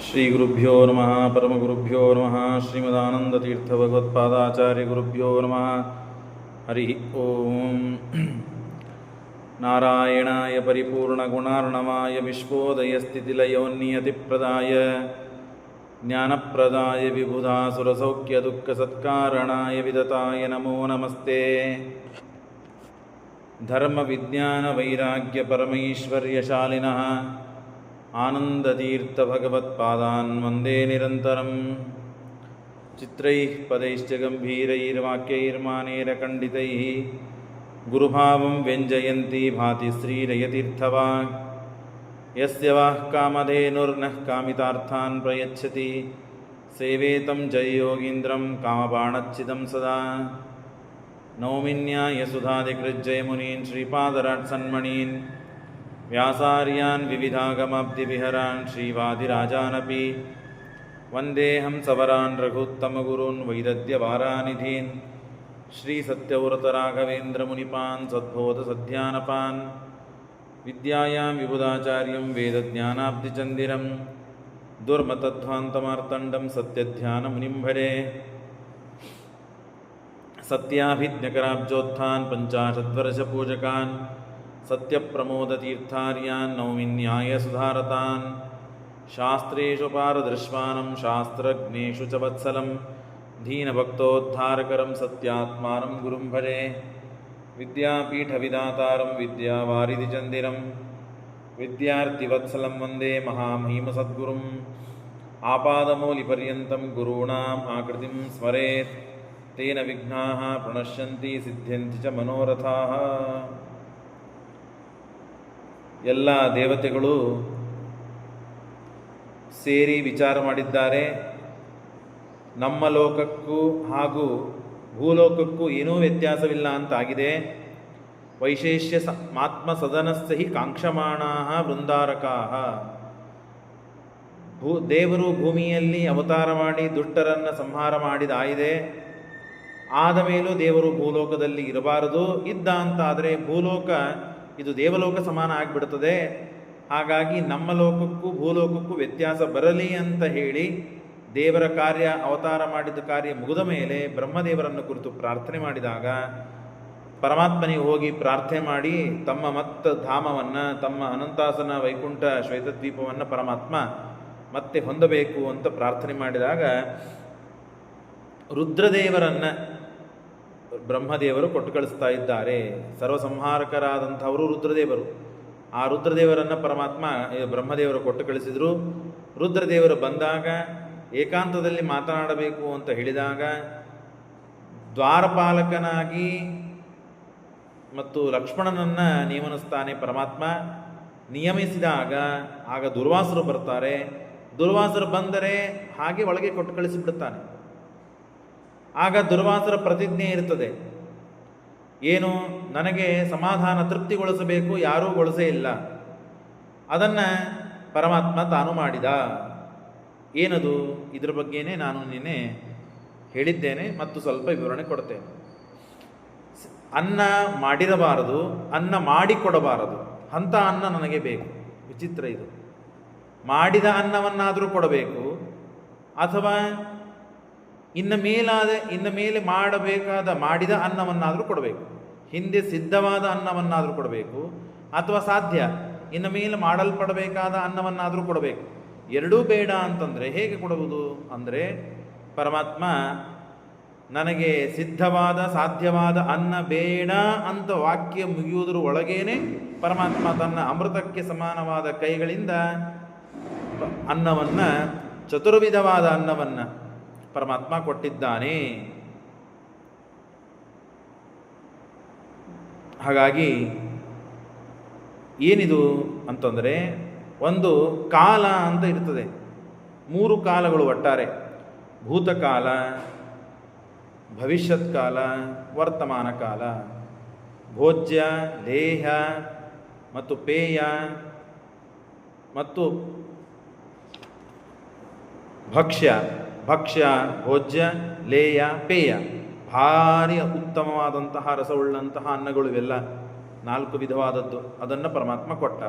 ಶ್ರೀಗುರುಭ್ಯೋ ನಮಃ ಪರಮಗುರುಭ್ಯೋ ನಮಃ ಶ್ರೀಮದಾನಂದತೀರ್ಥಭಗವತ್ಪಾದಾಚಾರ್ಯಗುರುಭ್ಯೋ ನಮಃ ಹರಿ ಓಂ. ನಾರಾಯಣಾಯ ಪರಿಪೂರ್ಣಗುಣಾರ್ಣವಾಯ ವಿಶ್ವೋದಯಸ್ಥಿತಿಲಯೋನ್ನಿಯತಿಪ್ರದಾಯ ಜ್ಞಾನಪ್ರದಾಯ ವಿಬುಧಾಸುರಸೌಖ್ಯದುಃಖಸತ್ಕಾರಣಾಯ ವಿದತಾಯ ನಮೋ ನಮಸ್ತೆ. ಧರ್ಮವಿಜ್ಞಾನವೈರಾಗ್ಯಪರಮೈಶ್ವರ್ಯಶಾಲಿನಃ ಆನಂದತೀರ್ಥಭಗವತ್ಪಾದಾನ್ ವಂದೇ ನಿರಂತರಂ. ಚಿತ್ರೈಃ ಪದೈಶ್ಚ ಗಂಭೀರೈರ್ವಾಕ್ಯೈರ್ಮಾನೇರಖಂಡಿತೈಃ ಗುರುಭಾವಂ ವ್ಯಂಜಯಂತಿ ಭಾತಿ ಶ್ರೀರಯತೀರ್ಥವಾಗ್. ಯಸ್ಯ ವಾಃ ಕಾಮಧೇನುರ್ನಃ ಕಾಮಿತಾರ್ಥಾನ್ ಪ್ರಯಚ್ಛತಿ ಸೇವೇತಂ ಜಯಯೋಗೀಂದ್ರಂ ಕಾಮಬಾಣಚ್ಛಿದಂ ಸದಾ. ನೌಮಿನ್ಯಾಯ ಸುಧಾಧಿಕೃಜ್ಜಯಮುನೀನ್ ಶ್ರೀಪಾದರಾಟ್ಸನ್ಮಣೀನ್ ವ್ಯಾಸಾರ್ಯಾನ್ ವಿವಿಧಾಗಮಾಬ್ಧಿವಿಹರಾನ್ ಶ್ರೀವಾದಿರಾಜಾನಪಿ ವಂದೇಹಂ ಸವರಾನ್ ರಘುತ್ತಮಗುರುನ್ ವೈದದ್ಯವಾರಾನಿಧೀನ್ ಶ್ರೀಸತ್ಯವ್ರತರಾಘವೇಂದ್ರಮುನಿಪಾನ್ ಸದ್ಬೋಧಸಧ್ಯಾನಪಾನ್ ವಿದ್ಯಾಯಾಂ ವಿಬುಧಾಚಾರ್ಯಂ ವೇದಜ್ಞಾನಾಬ್ಧಿಚಂದಿರಂ ದುರ್ಮತಧ್ವಾಂತಮಾರ್ತಂಡಂ ಸತ್ಯಧ್ಯಾನಮುನಿಂ ಭಜೆ. ಸತ್ಯಾಭಿಜ್ಞಕರಾಬ್ಜೋತ್ಥಾನ್ ಪಂಚಾಶದ್ವರ್ಷಪೂಜಕಾನ್ ಸತ್ಯಪ್ರಮೋದತೀರ್ಥಾರ್ಯಾನ್ ನೌಮಿನ್ಯಾಯ ಸುಧಾರತಾನ್. ಶಾಸ್ತ್ರೇಷು ಪಾರದೃಶ್ವಾನಂ ಶಾಸ್ತ್ರಜ್ಞೇಷು ಚ ವತ್ಸಲಂ ದೀನಭಕ್ತೋದ್ಧಾರಕರಂ ಸತ್ಯಾತ್ಮಾನಂ ಗುರುಂ ಭಜೆ. ವಿದ್ಯಾಪೀಠವಿದಾತಾರಂ ವಿದ್ಯಾವಾರಿಧಿಚಂದಿರಂ ವಿದ್ಯಾರ್ಥಿವತ್ಸಲಂ ವಂದೇ ಮಹಾಮಹಿಮಸದ್ಗುರುಂ. ಆಪಾದಮೌಲಿಪರ್ಯಂతం ಗುರುಣಾಂ ಆಕೃತಿಂ ಸ್ಮರೇತ್ ತೇನ ವಿಘ್ನಾಃ ಪ್ರಣಶ್ಯಂತಿ ಸಿದ್ಧ್ಯಂತಿ ಚ ಮನೋರಥಾಃ. ಎಲ್ಲ ದೇವತೆಗಳು ಸೇರಿ ವಿಚಾರ ಮಾಡಿದ್ದಾರೆ. ನಮ್ಮ ಲೋಕಕ್ಕೂ ಹಾಗೂ ಭೂಲೋಕಕ್ಕೂ ಏನೂ ವ್ಯತ್ಯಾಸವಿಲ್ಲ ಅಂತಾಗಿದೆ. ವೈಶೇಷ್ಯ ಮಾತ್ಮ ಸದನಸ್ಯ ಹಿ ಕಾಂಕ್ಷಮಾಣಾಃ ವೃಂದಾರಕಾಃ. ದೇವರು ಭೂಮಿಯಲ್ಲಿ ಅವತಾರ ಮಾಡಿ ದುಷ್ಟರನ್ನು ಸಂಹಾರ ಮಾಡಿದಾಗಿದೆ. ಆದ ಮೇಲೂ ದೇವರು ಭೂಲೋಕದಲ್ಲಿ ಇರಬಾರದು. ಇದ್ದ ಅಂತಾದರೆ ಭೂಲೋಕ ಇದು ದೇವಲೋಕ ಸಮಾನ ಆಗಿಬಿಡುತ್ತದೆ. ಹಾಗಾಗಿ ನಮ್ಮ ಲೋಕಕ್ಕೂ ಭೂಲೋಕಕ್ಕೂ ವ್ಯತ್ಯಾಸ ಬರಲಿ ಅಂತ ಹೇಳಿ ದೇವರ ಕಾರ್ಯ, ಅವತಾರ ಮಾಡಿದ ಕಾರ್ಯ ಮುಗಿದ ಮೇಲೆ ಬ್ರಹ್ಮದೇವರನ್ನು ಕುರಿತು ಪ್ರಾರ್ಥನೆ ಮಾಡಿದಾಗ ಪರಮಾತ್ಮನಿಗೆ ಹೋಗಿ ಪ್ರಾರ್ಥನೆ ಮಾಡಿ ತಮ್ಮ ಧಾಮವನ್ನು, ತಮ್ಮ ಅನಂತಾಸನ ವೈಕುಂಠ ಶ್ವೇತದ್ವೀಪವನ್ನು ಪರಮಾತ್ಮ ಮತ್ತೆ ಹೊಂದಬೇಕು ಅಂತ ಪ್ರಾರ್ಥನೆ ಮಾಡಿದಾಗ ರುದ್ರದೇವರನ್ನು ಬ್ರಹ್ಮದೇವರು ಕೊಟ್ಟು ಕಳಿಸ್ತಾ ಇದ್ದಾರೆ. ಸರ್ವಸಂಹಾರಕರಾದಂಥವರು ರುದ್ರದೇವರು. ಆ ರುದ್ರದೇವರನ್ನು ಪರಮಾತ್ಮ ಬ್ರಹ್ಮದೇವರು ಕೊಟ್ಟು ಕಳಿಸಿದರು. ರುದ್ರದೇವರು ಬಂದಾಗ ಏಕಾಂತದಲ್ಲಿ ಮಾತನಾಡಬೇಕು ಅಂತ ಹೇಳಿದಾಗ ದ್ವಾರಪಾಲಕನಾಗಿ ಮತ್ತು ಲಕ್ಷ್ಮಣನನ್ನು ನೇಮನಿಸ್ತಾನೆ ಪರಮಾತ್ಮ. ನಿಯಮಿಸಿದಾಗ ಆಗ ದುರ್ವಾಸರು ಬರ್ತಾರೆ. ದುರ್ವಾಸರು ಬಂದರೆ ಹಾಗೆ ಒಳಗೆ ಕೊಟ್ಟು ಕಳಿಸಿಬಿಡುತ್ತಾನೆ. ಆಗ ದುರ್ವಾಸರ ಪ್ರತಿಜ್ಞೆ ಇರ್ತದೆ, ಏನು, ನನಗೆ ಸಮಾಧಾನ ತೃಪ್ತಿಗೊಳಿಸಬೇಕು, ಯಾರೂ ಗೊಳಿಸೇ ಇಲ್ಲ. ಅದನ್ನು ಪರಮಾತ್ಮ ತಾನು ಮಾಡಿದ. ಏನದು? ಇದ್ರ ಬಗ್ಗೆನೇ ನಾನು ನಿನ್ನೆ ಹೇಳಿದ್ದೇನೆ ಮತ್ತು ಸ್ವಲ್ಪ ವಿವರಣೆ ಕೊಡ್ತೇನೆ. ಅನ್ನ ಮಾಡಿರಬಾರದು, ಅನ್ನ ಮಾಡಿಕೊಡಬಾರದು ಅಂಥ ಅನ್ನ ನನಗೆ ಬೇಕು. ವಿಚಿತ್ರ ಇದು. ಮಾಡಿದ ಅನ್ನವನ್ನಾದರೂ ಕೊಡಬೇಕು, ಅಥವಾ ಇನ್ನು ಮೇಲೆ ಮಾಡಬೇಕಾದ ಮಾಡಿದ ಅನ್ನವನ್ನಾದರೂ ಕೊಡಬೇಕು. ಹಿಂದೆ ಸಿದ್ಧವಾದ ಅನ್ನವನ್ನಾದರೂ ಕೊಡಬೇಕು, ಅಥವಾ ಸಾಧ್ಯ ಇನ್ನು ಮೇಲೆ ಮಾಡಲ್ಪಡಬೇಕಾದ ಅನ್ನವನ್ನಾದರೂ ಕೊಡಬೇಕು. ಎರಡೂ ಬೇಡ ಅಂತಂದರೆ ಹೇಗೆ ಕೊಡುವುದು? ಅಂದರೆ ಪರಮಾತ್ಮ ನನಗೆ ಸಿದ್ಧವಾದ ಸಾಧ್ಯವಾದ ಅನ್ನ ಬೇಡ ಅಂತ ವಾಕ್ಯ ಮುಗಿಯುವುದರ ಒಳಗೇನೆ ಪರಮಾತ್ಮ ತನ್ನ ಅಮೃತಕ್ಕೆ ಸಮಾನವಾದ ಕೈಗಳಿಂದ ಅನ್ನವನ್ನು, ಚತುರ್ವಿಧವಾದ ಅನ್ನವನ್ನು ಪರಮಾತ್ಮ ಕೊಟ್ಟಿದ್ದಾನೆ. ಹಾಗಾಗಿ ಏನಿದು ಅಂತಂದರೆ, ಒಂದು ಕಾಲ ಅಂತ ಇರ್ತದೆ. 3 ಕಾಲಗಳು ಒಟ್ಟಾರೆ: ಭೂತಕಾಲ, ಭವಿಷ್ಯತ್ ಕಾಲ, ವರ್ತಮಾನ ಕಾಲ. ಭೋಜ್ಯ, ಲೇಹ ಮತ್ತು ಪೇಯ ಮತ್ತು ಭಕ್ಷ್ಯ. ಭೋಜ್ಯ, ಲೇಯ, ಪೇಯ. ಭಾರಿ ಉತ್ತಮವಾದಂತಹ ರಸವುಳ್ಳಂತಹ ಅನ್ನಗಳು ಇವೆಲ್ಲ 4 ವಿಧವಾದದ್ದು. ಅದನ್ನು ಪರಮಾತ್ಮ ಕೊಟ್ಟ.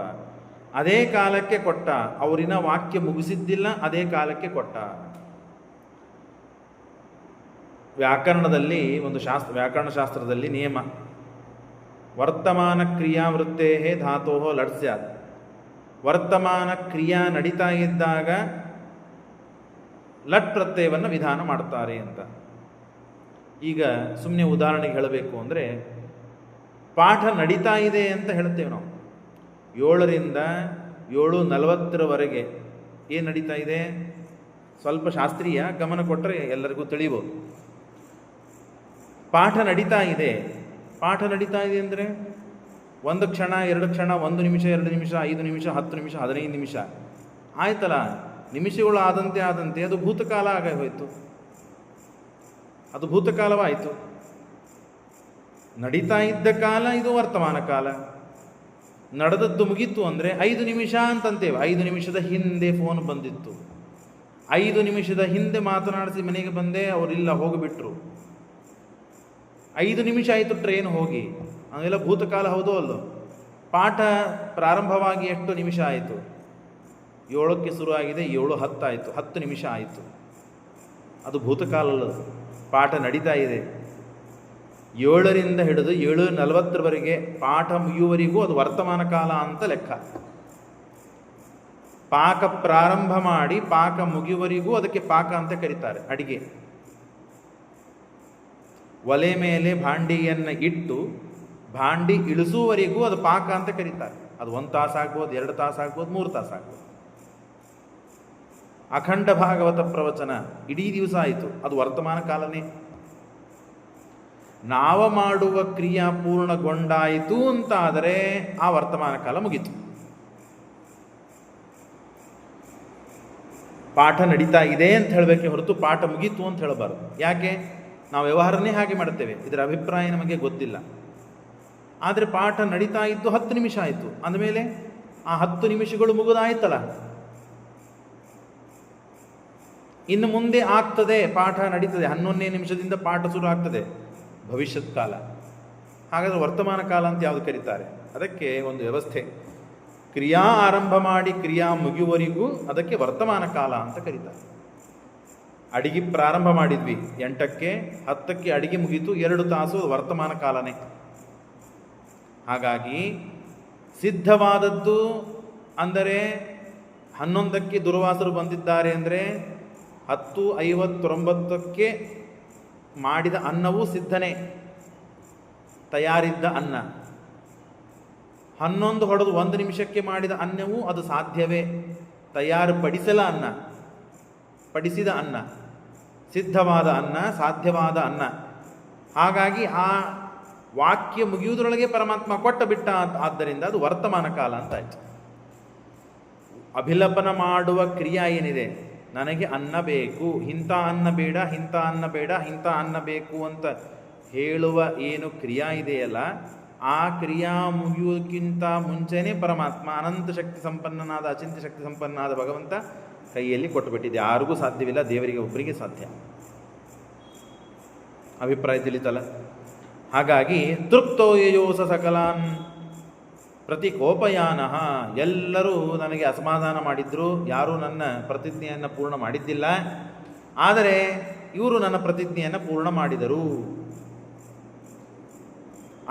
ಅದೇ ಕಾಲಕ್ಕೆ ಕೊಟ್ಟ. ಅವರಿನ ವಾಕ್ಯ ಮುಗಿಸಿದ್ದಿಲ್ಲ, ಅದೇ ಕಾಲಕ್ಕೆ ಕೊಟ್ಟ. ವ್ಯಾಕರಣದಲ್ಲಿ ಒಂದು ವ್ಯಾಕರಣಶಾಸ್ತ್ರದಲ್ಲಿ ನಿಯಮ, ವರ್ತಮಾನ ಕ್ರಿಯಾವೃತ್ತೇ ಧಾತೋ ಲಟ್ ಸ್ಯಾತ್. ವರ್ತಮಾನ ಕ್ರಿಯಾ ನಡೀತಾ ಇದ್ದಾಗ ಲಟ್ ಪ್ರತ್ಯಯವನ್ನು ವಿಧಾನ ಮಾಡ್ತಾರೆ ಅಂತ. ಈಗ ಸುಮ್ಮನೆ ಉದಾಹರಣೆಗೆ ಹೇಳಬೇಕು ಅಂದರೆ, ಪಾಠ ನಡೀತಾ ಇದೆ ಅಂತ ಹೇಳ್ತೇವೆ ನಾವು. 7ರಿಂದ 7:40 ಏನು ನಡೀತಾ ಇದೆ? ಸ್ವಲ್ಪ ಶಾಸ್ತ್ರೀಯ ಗಮನ ಕೊಟ್ಟರೆ ಎಲ್ಲರಿಗೂ ತಿಳಿಬೋದು. ಪಾಠ ನಡೀತಾ ಇದೆ. ಪಾಠ ನಡೀತಾ ಇದೆ ಅಂದರೆ 1 ಕ್ಷಣ 2 ಕ್ಷಣ, 1 ನಿಮಿಷ 2 ನಿಮಿಷ 5 ನಿಮಿಷ 10 ನಿಮಿಷ 15 ನಿಮಿಷ ಆಯ್ತಲ್ಲ. ನಿಮಿಷಗಳು ಆದಂತೆ ಅದು ಭೂತಕಾಲ ಆಗಿ ಹೋಯಿತು. ಅದು ಭೂತಕಾಲವಾಯಿತು. ನಡೀತಾ ಇದ್ದ ಕಾಲ ಇದು ವರ್ತಮಾನ ಕಾಲ. ನಡೆದದ್ದು ಮುಗೀತು ಅಂದರೆ 5 ನಿಮಿಷ ಅಂತಂತೇವೆ. 5 ನಿಮಿಷದ ಹಿಂದೆ ಫೋನ್ ಬಂದಿತ್ತು, 5 ನಿಮಿಷದ ಹಿಂದೆ ಮಾತನಾಡಿಸಿ ಮನೆಗೆ ಬಂದೆ, ಅವರಿಲ್ಲ ಹೋಗಿಬಿಟ್ರು. 5 ನಿಮಿಷ ಆಯಿತು ಟ್ರೈನ್ ಹೋಗಿ. ಅವೆಲ್ಲ ಭೂತಕಾಲ ಹೌದೋ ಅಲ್ಲೋ? ಪಾಠ ಪ್ರಾರಂಭವಾಗಿ ಎಷ್ಟು ನಿಮಿಷ ಆಯಿತು? 7ಕ್ಕೆ ಶುರು ಆಗಿದೆ, 7:10 ಆಯಿತು, 10 ನಿಮಿಷ ಆಯಿತು. ಅದು ಭೂತಕಾಲ ಅಲ್ಲ. ಪಾಠ ನಡೀತಾ ಇದೆ. 7ರಿಂದ ಹಿಡಿದು 7:40 ಪಾಠ ಮುಗಿಯುವವರೆಗೂ ಅದು ವರ್ತಮಾನ ಕಾಲ ಅಂತ ಲೆಕ್ಕ. ಪಾಕ ಪ್ರಾರಂಭ ಮಾಡಿ ಪಾಕ ಮುಗಿಯುವವರೆಗೂ ಅದಕ್ಕೆ ಪಾಕ ಅಂತ ಕರೀತಾರೆ. ಅಡಿಗೆ ಒಲೆ ಮೇಲೆ ಭಾಂಡಿಯನ್ನು ಇಟ್ಟು ಭಾಂಡಿ ಇಳಿಸುವವರೆಗೂ ಅದು ಪಾಕ ಅಂತ ಕರೀತಾರೆ. ಅದು 1 ತಾಸು ಆಗ್ಬೋದು, 2 ತಾಸು ಆಗ್ಬೋದು, 3 ತಾಸು ಆಗ್ಬೋದು. ಅಖಂಡ ಭಾಗವತ ಪ್ರವಚನ ಇಡೀ ದಿವಸ ಆಯಿತು, ಅದು ವರ್ತಮಾನ ಕಾಲನೇ. ನಾವು ಮಾಡುವ ಕ್ರಿಯಾ ಪೂರ್ಣಗೊಂಡಾಯಿತು ಅಂತಾದರೆ ಆ ವರ್ತಮಾನ ಕಾಲ ಮುಗೀತು. ಪಾಠ ನಡೀತಾ ಇದೆ ಅಂತ ಹೇಳಬೇಕೆ ಹೊರತು ಪಾಠ ಮುಗೀತು ಅಂತ ಹೇಳಬಾರದು. ಯಾಕೆ? ನಾವು ವ್ಯವಹಾರನೇ ಹಾಗೆ ಮಾಡ್ತೇವೆ. ಇದರ ಅಭಿಪ್ರಾಯ ನಮಗೆ ಗೊತ್ತಿಲ್ಲ. ಆದರೆ ಪಾಠ ನಡೀತಾ ಇದ್ದು 10 ನಿಮಿಷ ಆಯಿತು ಅಂದಮೇಲೆ ಆ 10 ನಿಮಿಷಗಳು ಮುಗಿದಾಯ್ತಲ್ಲ. ಇನ್ನು ಮುಂದೆ ಆಗ್ತದೆ, ಪಾಠ ನಡೀತದೆ. 11ನೇ ನಿಮಿಷದಿಂದ ಪಾಠ ಶುರು ಆಗ್ತದೆ, ಭವಿಷ್ಯತ್ ಕಾಲ. ಹಾಗಾದರೆ ವರ್ತಮಾನ ಕಾಲ ಅಂತ ಯಾವುದು ಕರೀತಾರೆ? ಅದಕ್ಕೆ ಒಂದು ವ್ಯವಸ್ಥೆ. ಕ್ರಿಯಾ ಆರಂಭ ಮಾಡಿ ಕ್ರಿಯಾ ಮುಗಿಯುವವರೆಗೂ ಅದಕ್ಕೆ ವರ್ತಮಾನ ಕಾಲ ಅಂತ ಕರೀತಾರೆ. ಅಡಿಗೆ ಪ್ರಾರಂಭ ಮಾಡಿದ್ವಿ 8ಕ್ಕೆ, 10ಕ್ಕೆ ಅಡಿಗೆ ಮುಗೀತು, 2 ತಾಸು ವರ್ತಮಾನ ಕಾಲನೇ. ಹಾಗಾಗಿ ಸಿದ್ಧವಾದದ್ದು ಅಂದರೆ 11ಕ್ಕೆ ದುರ್ವಾಸರು ಬಂದಿದ್ದಾರೆ ಅಂದರೆ 10:59ಕ್ಕೆ ಮಾಡಿದ ಅನ್ನವೂ ಸಿದ್ಧನೇ, ತಯಾರಿದ್ದ ಅನ್ನ. 11 ಹೊಡೆದು 1 ನಿಮಿಷಕ್ಕೆ ಮಾಡಿದ ಅನ್ನವೂ ಅದು ಸಾಧ್ಯವೇ, ತಯಾರುಪಡಿಸಲ ಅನ್ನ, ಪಡಿಸಿದ ಅನ್ನ, ಸಿದ್ಧವಾದ ಅನ್ನ, ಸಾಧ್ಯವಾದ ಅನ್ನ. ಹಾಗಾಗಿ ಆ ವಾಕ್ಯ ಮುಗಿಯುವುದರೊಳಗೆ ಪರಮಾತ್ಮ ಕೊಟ್ಟ ಬಿಟ್ಟ. ಆದ್ದರಿಂದ ಅದು ವರ್ತಮಾನ ಕಾಲ ಅಂತಾಯ್ತು. ಅಭಿಲಪನ ಮಾಡುವ ಕ್ರಿಯಾ ಏನಿದೆ, ನನಗೆ ಅನ್ನ ಬೇಕು, ಇಂಥ ಅನ್ನ ಬೇಡ, ಇಂಥ ಅನ್ನ ಬೇಡ, ಇಂಥ ಅನ್ನ ಬೇಕು ಅಂತ ಹೇಳುವ ಏನು ಕ್ರಿಯಾ ಇದೆಯಲ್ಲ, ಆ ಕ್ರಿಯಾ ಮುಗಿಯುವುದಕ್ಕಿಂತ ಮುಂಚೆನೇ ಪರಮಾತ್ಮ ಅನಂತ ಶಕ್ತಿ ಸಂಪನ್ನನಾದ, ಅಚಿಂತ್ಯ ಶಕ್ತಿ ಸಂಪನ್ನನಾದ ಭಗವಂತ ಕೈಯಲ್ಲಿ ಕೊಟ್ಟುಬಿಟ್ಟಿದೆ. ಯಾರಿಗೂ ಸಾಧ್ಯವಿಲ್ಲ, ದೇವರಿಗೆ ಒಬ್ಬರಿಗೆ ಸಾಧ್ಯ. ಅಭಿಪ್ರಾಯ ತಿಳಿತಲ್ಲ? ಹಾಗಾಗಿ ತೃಪ್ತೋ ಯಯೋಸ ಸಕಲಾನ್ ಪ್ರತಿಕೋಪಯಾನ. ಎಲ್ಲರೂ ನನಗೆ ಅಸಮಾಧಾನ ಮಾಡಿದ್ರು, ಯಾರೂ ನನ್ನ ಪ್ರತಿಜ್ಞೆಯನ್ನು ಪೂರ್ಣ ಮಾಡಿದ್ದಿಲ್ಲ. ಆದರೆ ಇವರು ನನ್ನ ಪ್ರತಿಜ್ಞೆಯನ್ನು ಪೂರ್ಣ ಮಾಡಿದರು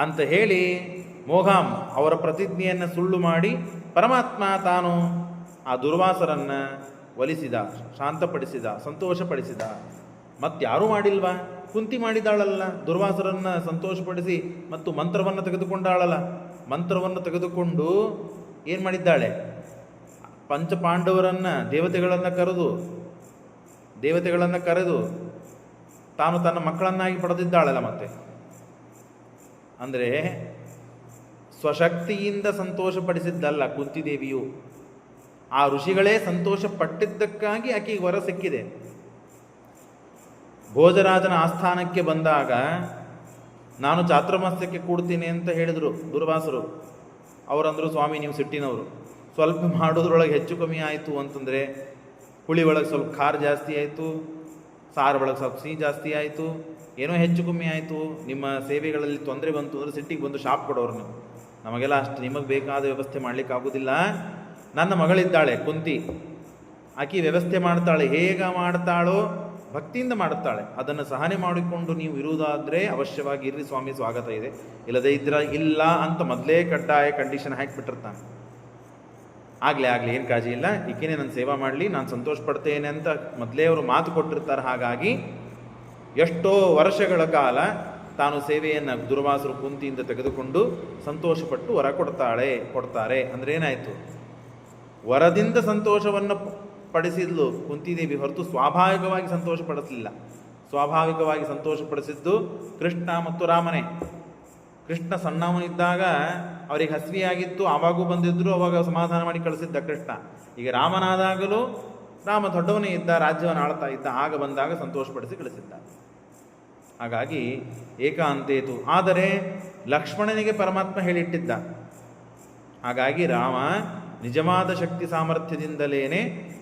ಅಂತ ಹೇಳಿ ಮೋಘಾಂ ಅವರ ಪ್ರತಿಜ್ಞೆಯನ್ನು ಸುಳ್ಳು ಮಾಡಿ ಪರಮಾತ್ಮ ತಾನು ಆ ದುರ್ವಾಸರನ್ನು ಒಲಿಸಿದ, ಶಾಂತಪಡಿಸಿದ, ಸಂತೋಷಪಡಿಸಿದ. ಮತ್ತಾರೂ ಮಾಡಿಲ್ವಾ? ಕುಂತಿ ಮಾಡಿದಾಳಲ್ಲ, ದುರ್ವಾಸರನ್ನು ಸಂತೋಷಪಡಿಸಿ ಮತ್ತು ಮಂತ್ರವನ್ನು ತೆಗೆದುಕೊಂಡಾಳಲ್ಲ. ಮಂತ್ರವನ್ನು ತೆಗೆದುಕೊಂಡು ಏನು ಮಾಡಿದ್ದಾಳೆ? ಪಂಚಪಾಂಡವರನ್ನು, ದೇವತೆಗಳನ್ನು ಕರೆದು ತಾನು ತನ್ನ ಮಕ್ಕಳನ್ನಾಗಿ ಪಡೆದಿದ್ದಾಳಲ್ಲ. ಮತ್ತೆ ಅಂದರೆ ಸ್ವಶಕ್ತಿಯಿಂದ ಸಂತೋಷಪಡಿಸಿದ್ದಲ್ಲ ಕುಂತಿದೇವಿಯು, ಆ ಋಷಿಗಳೇ ಸಂತೋಷ ಪಟ್ಟಿದ್ದಕ್ಕಾಗಿ ಆಕೆಗೆ ವರ ಸಿಕ್ಕಿದೆ. ಭೋಜರಾಜನ ಆಸ್ಥಾನಕ್ಕೆ ಬಂದಾಗ ನಾನು ಚಾತುರ್ಮಾಸ್ಯಕ್ಕೆ ಕೂಡ್ತೀನಿ ಅಂತ ಹೇಳಿದರು ದುರ್ವಾಸರು. ಅವರಂದರು, ಸ್ವಾಮಿ ನೀವು ಸಿಟ್ಟಿನವರು, ಸ್ವಲ್ಪ ಮಾಡೋದ್ರೊಳಗೆ ಹೆಚ್ಚು ಕಮ್ಮಿ ಆಯಿತು ಅಂತಂದರೆ, ಹುಳಿ ಒಳಗೆ ಸ್ವಲ್ಪ ಖಾರ ಜಾಸ್ತಿ ಆಯಿತು, ಸಾರು ಒಳಗೆ ಸ್ವಲ್ಪ ಸಿಹಿ ಜಾಸ್ತಿ ಆಯಿತು, ಏನೋ ಹೆಚ್ಚು ಕಮ್ಮಿ ಆಯಿತು, ನಿಮ್ಮ ಸೇವೆಗಳಲ್ಲಿ ತೊಂದರೆ ಬಂತು ಅಂದರೆ ಸಿಟ್ಟಿಗೆ ಬಂದು ಶಾಪ್ ಕೊಡೋರು ನೀವು. ನಮಗೆಲ್ಲ ಅಷ್ಟು ನಿಮಗೆ ಬೇಕಾದ ವ್ಯವಸ್ಥೆ ಮಾಡಲಿಕ್ಕೆ ಆಗೋದಿಲ್ಲ, ನನ್ನ ಮಗಳಿದ್ದಾಳೆ ಕುಂತಿ, ಆಕೆ ವ್ಯವಸ್ಥೆ ಮಾಡ್ತಾಳೆ. ಹೇಗೆ ಮಾಡ್ತಾಳೋ ಭಕ್ತಿಯಿಂದ ಮಾಡುತ್ತಾಳೆ. ಅದನ್ನು ಸಹನೆ ಮಾಡಿಕೊಂಡು ನೀವು ಇರುವುದಾದರೆ ಅವಶ್ಯವಾಗಿ ಇರ್ರಿ ಸ್ವಾಮಿ, ಸ್ವಾಗತ ಇದೆ. ಇಲ್ಲದೇ ಇದ್ರೆ ಇಲ್ಲ ಅಂತ ಮೊದಲೇ ಕಡ್ಡಾಯ ಕಂಡೀಷನ್ ಹಾಕಿಬಿಟ್ಟಿರ್ತಾನೆ. ಆಗಲಿ ಏನು ಕಾಳಜಿ ಇಲ್ಲ, ಈಕೆನೇ ನನ್ನ ಸೇವಾ ಮಾಡಲಿ, ನಾನು ಸಂತೋಷ ಪಡ್ತೇನೆ ಅಂತ ಮೊದಲೇ ಅವರು ಮಾತು ಕೊಟ್ಟಿರ್ತಾರೆ. ಹಾಗಾಗಿ ಎಷ್ಟೋ ವರ್ಷಗಳ ಕಾಲ ತಾನು ಸೇವೆಯನ್ನು ದುರ್ವಾಸರು ಕುಂತಿಯಿಂದ ತೆಗೆದುಕೊಂಡು ಸಂತೋಷಪಟ್ಟು ವರ ಕೊಡ್ತಾರೆ. ಅಂದರೆ ಏನಾಯಿತು? ವರದಿಂದ ಸಂತೋಷವನ್ನು ಪಡಿಸಿದ್ಲು ಕುಂತಿದೇವಿ ಹೊರತು ಸ್ವಾಭಾವಿಕವಾಗಿ ಸಂತೋಷ ಪಡಿಸಲಿಲ್ಲ. ಸ್ವಾಭಾವಿಕವಾಗಿ ಸಂತೋಷ ಪಡಿಸಿದ್ದು ಕೃಷ್ಣ ಮತ್ತು ರಾಮನೇ. ಕೃಷ್ಣ ಸಣ್ಣವನಿದ್ದಾಗ ಅವರಿಗೆ ಹಸಿವೆಯಾಗಿತ್ತು, ಆವಾಗೂ ಬಂದಿದ್ದರು, ಅವಾಗ ಸಮಾಧಾನ ಮಾಡಿ ಕಳಿಸಿದ್ದ ಕೃಷ್ಣ. ಈಗ ರಾಮನಾದಾಗಲೂ ರಾಮ ದೊಡ್ಡವನೇ ಇದ್ದ, ರಾಜ್ಯವನ್ನು ಆಳ್ತಾ ಇದ್ದ, ಆಗ ಬಂದಾಗ ಸಂತೋಷಪಡಿಸಿ ಕಳಿಸಿದ್ದ. ಹಾಗಾಗಿ ಏಕಾಂತೇತು. ಆದರೆ ಲಕ್ಷ್ಮಣನಿಗೆ ಪರಮಾತ್ಮ ಹೇಳಿಟ್ಟಿದ್ದ. ಹಾಗಾಗಿ ರಾಮ ನಿಜವಾದ ಶಕ್ತಿ ಸಾಮರ್ಥ್ಯದಿಂದಲೇ